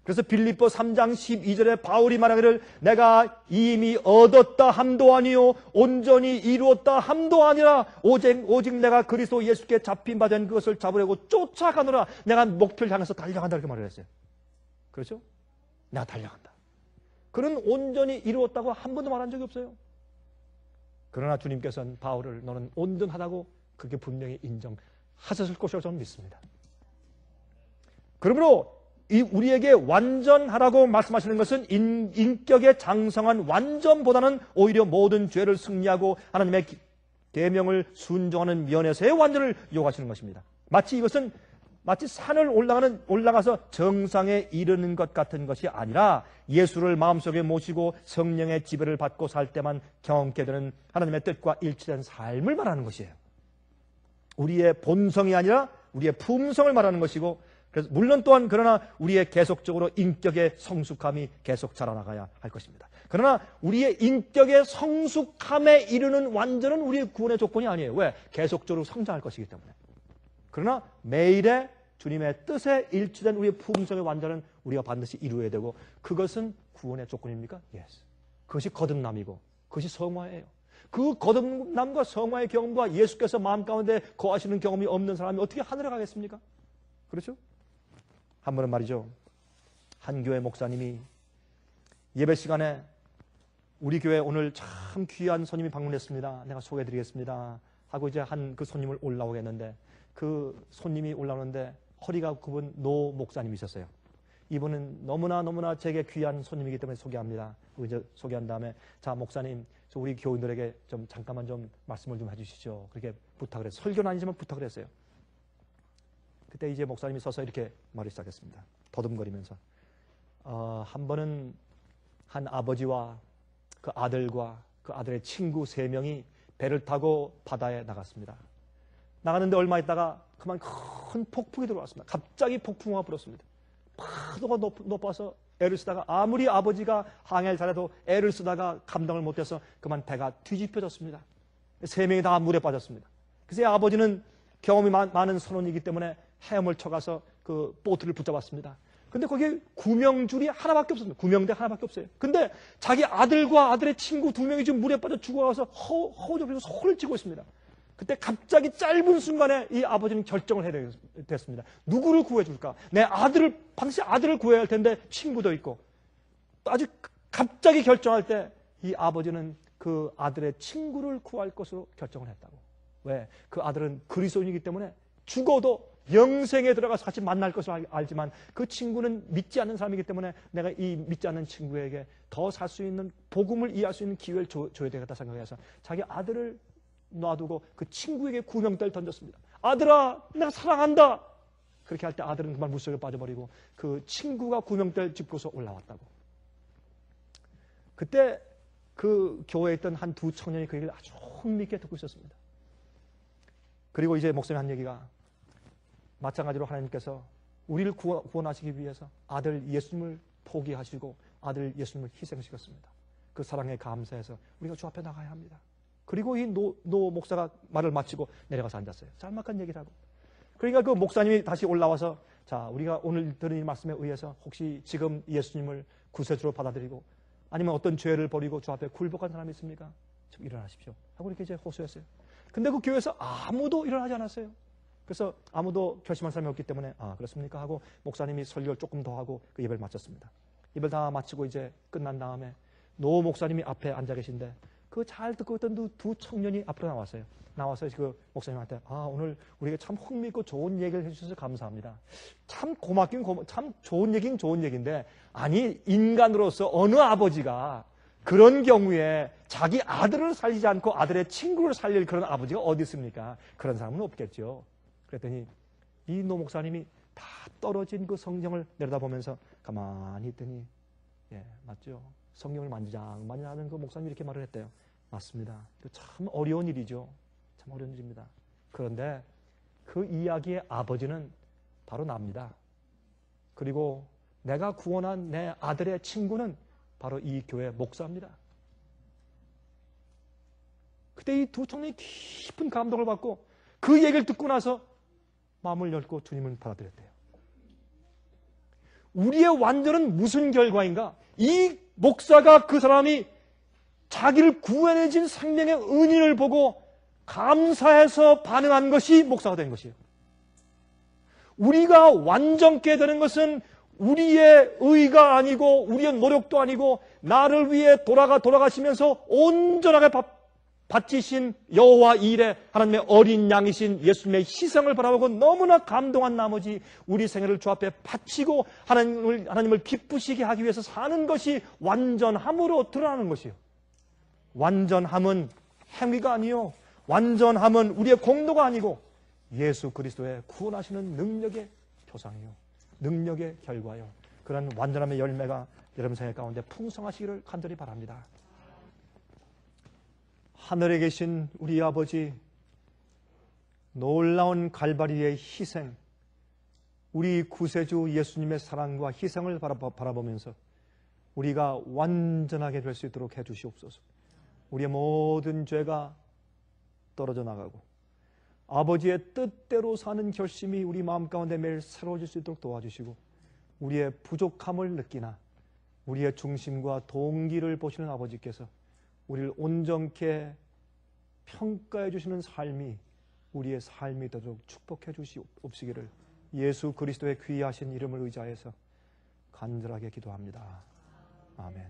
그래서 빌립보 3장 12절에 바울이 말하기를 내가 이미 얻었다 함도 아니요 온전히 이루었다 함도 아니라 오직 내가 그리스도 예수께 잡힌 바 된 그것을 잡으려고 쫓아가노라. 내가 목표를 향해서 달려간다 이렇게 말을 했어요. 그렇죠? 내가 달려간다. 그는 온전히 이루었다고 한 번도 말한 적이 없어요. 그러나 주님께서는 바울을 너는 온전하다고 그렇게 분명히 인정하셨을 것이라고 저는 믿습니다. 그러므로 우리에게 완전하라고 말씀하시는 것은 인격의 장성한 완전보다는 오히려 모든 죄를 승리하고 하나님의 계명을 순종하는 면에서의 완전을 요구하시는 것입니다. 마치 이것은 산을 올라가서 정상에 이르는 것 같은 것이 아니라 예수를 마음속에 모시고 성령의 지배를 받고 살 때만 경험케 되는 하나님의 뜻과 일치된 삶을 말하는 것이에요. 우리의 본성이 아니라 우리의 품성을 말하는 것이고, 그래서 물론 또한 그러나 우리의 계속적으로 인격의 성숙함이 계속 자라나가야 할 것입니다. 그러나 우리의 인격의 성숙함에 이르는 완전은 우리의 구원의 조건이 아니에요. 왜? 계속적으로 성장할 것이기 때문에. 그러나 매일의 주님의 뜻에 일치된 우리의 품성의 완전은 우리가 반드시 이루어야 되고, 그것은 구원의 조건입니까? Yes. 그것이 거듭남이고 그것이 성화예요. 그 거듭남과 성화의 경험과 예수께서 마음 가운데 거하시는 경험이 없는 사람이 어떻게 하늘에 가겠습니까? 그렇죠? 한 번은 말이죠, 한 교회 목사님이 예배 시간에 우리 교회 오늘 참 귀한 손님이 방문했습니다. 내가 소개해드리겠습니다 하고 이제 한 그 손님을 올라오겠는데, 그 손님이 올라오는데 허리가 굽은 노 목사님이 있었어요. 이분은 너무나 제게 귀한 손님이기 때문에 소개합니다. 이제 소개한 다음에, 자, 목사님, 우리 교인들에게 좀 잠깐만 좀 말씀을 좀 해주시죠. 그렇게 부탁을 했어요. 설교는 아니지만 부탁을 했어요. 그때 이제 목사님이 서서 이렇게 말을 시작했습니다. 더듬거리면서. 한 번은 한 아버지와 그 아들과 그 아들의 친구 3명이 배를 타고 바다에 나갔습니다. 나갔는데 얼마 있다가 그만 큰 폭풍이 들어왔습니다. 갑자기 폭풍우가 불었습니다. 파도가 높아서 애를 쓰다가 아무리 아버지가 항해를 잘해도 애를 쓰다가 감당을 못해서 그만 배가 뒤집혀졌습니다. 3명이 다 물에 빠졌습니다. 그래서 아버지는 경험이 많은 선원이기 때문에 헤엄을 쳐가서 그 보트를 붙잡았습니다. 근데 거기에 구명줄이 하나밖에 없습니다. 구명대 하나밖에 없어요. 근데 자기 아들과 아들의 친구 2명이 지금 물에 빠져 죽어가서 허우적해서 소리를 치고 있습니다. 그때 갑자기 짧은 순간에 이 아버지는 결정을 해야 됐습니다. 누구를 구해줄까? 반드시 아들을 구해야 할 텐데 친구도 있고. 아주 갑자기 결정할 때 이 아버지는 그 아들의 친구를 구할 것으로 결정을 했다고. 왜? 그 아들은 그리스도인이기 때문에 죽어도 영생에 들어가서 같이 만날 것을 알지만 그 친구는 믿지 않는 사람이기 때문에 내가 이 믿지 않는 친구에게 더 살 수 있는 복음을 이해할 수 있는 기회를 줘야 되겠다 생각해서 자기 아들을 놔두고 그 친구에게 구명대를 던졌습니다. 아들아, 내가 사랑한다. 그렇게 할 때 아들은 그만 물속에 빠져버리고 그 친구가 구명대를 짚고서 올라왔다고. 그때 그 교회에 있던 한 2 청년이 그 얘기를 아주 흥미있게 듣고 있었습니다. 그리고 이제 목사님 한 얘기가 마찬가지로 하나님께서 우리를 구원하시기 위해서 아들 예수님을 포기하시고 아들 예수님을 희생시켰습니다. 그 사랑에 감사해서 우리가 주 앞에 나가야 합니다. 그리고 이 노 목사가 말을 마치고 내려가서 앉았어요. 짤막한 얘기를 하고. 그러니까 그 목사님이 다시 올라와서 자, 우리가 오늘 들은 이 말씀에 의해서 혹시 지금 예수님을 구세주로 받아들이고 아니면 어떤 죄를 버리고 주 앞에 굴복한 사람이 있습니까? 좀 일어나십시오. 하고 이렇게 이제 호소했어요. 근데 그 교회에서 아무도 일어나지 않았어요. 그래서 아무도 결심한 사람이 없기 때문에 그렇습니까? 하고 목사님이 설교를 조금 더 하고 그 예배를 마쳤습니다. 예배를 다 마치고 이제 끝난 다음에 노 목사님이 앞에 앉아 계신데 그 잘 듣고 있던 2 청년이 앞으로 나왔어요. 나와서 그 목사님한테 오늘 우리에게 참 흥미있고 좋은 얘기를 해주셔서 감사합니다. 참 참 좋은 얘기는 좋은 얘기인데 아니 인간으로서 어느 아버지가 그런 경우에 자기 아들을 살리지 않고 아들의 친구를 살릴 그런 아버지가 어디 있습니까? 그런 사람은 없겠죠. 그랬더니 이 노 목사님이 다 떨어진 그 성경을 내려다보면서 가만히 있더니 맞죠. 성경을 만지작만지하는 그 목사님이 이렇게 말을 했대요. 맞습니다. 참 어려운 일이죠. 참 어려운 일입니다. 그런데 그 이야기의 아버지는 바로 납니다. 그리고 내가 구원한 내 아들의 친구는 바로 이 교회 목사입니다. 그때 이 2 청년이 깊은 감동을 받고 그 얘기를 듣고 나서 마음을 열고 주님을 받아들였대요. 우리의 완전은 무슨 결과인가? 이 목사가 그 사람이 자기를 구원해준 생명의 은인을 보고 감사해서 반응한 것이 목사가 된 것이에요. 우리가 완전케 되는 것은 우리의 의가 아니고 우리의 노력도 아니고 나를 위해 돌아가시면서 온전하게 바치신 여호와 일에 하나님의 어린 양이신 예수님의 희생을 바라보고 너무나 감동한 나머지 우리 생애를 주 앞에 바치고 하나님을 기쁘시게 하기 위해서 사는 것이 완전함으로 드러나는 것이에요. 완전함은 행위가 아니요, 완전함은 우리의 공로가 아니고 예수 그리스도의 구원하시는 능력의 표상이요, 능력의 결과요. 그런 완전함의 열매가 여러분 생애 가운데 풍성하시기를 간절히 바랍니다. 하늘에 계신 우리 아버지, 놀라운 갈바리의 희생, 우리 구세주 예수님의 사랑과 희생을 바라보면서 우리가 완전하게 될 수 있도록 해주시옵소서. 우리의 모든 죄가 떨어져 나가고 아버지의 뜻대로 사는 결심이 우리 마음 가운데 매일 새로워질 수 있도록 도와주시고 우리의 부족함을 느끼나 우리의 중심과 동기를 보시는 아버지께서 우리를 온전케 평가해 주시는 삶이 우리의 삶이 되도록 축복해 주시옵시기를 예수 그리스도의 귀하신 이름을 의지하여서 간절하게 기도합니다. 아멘.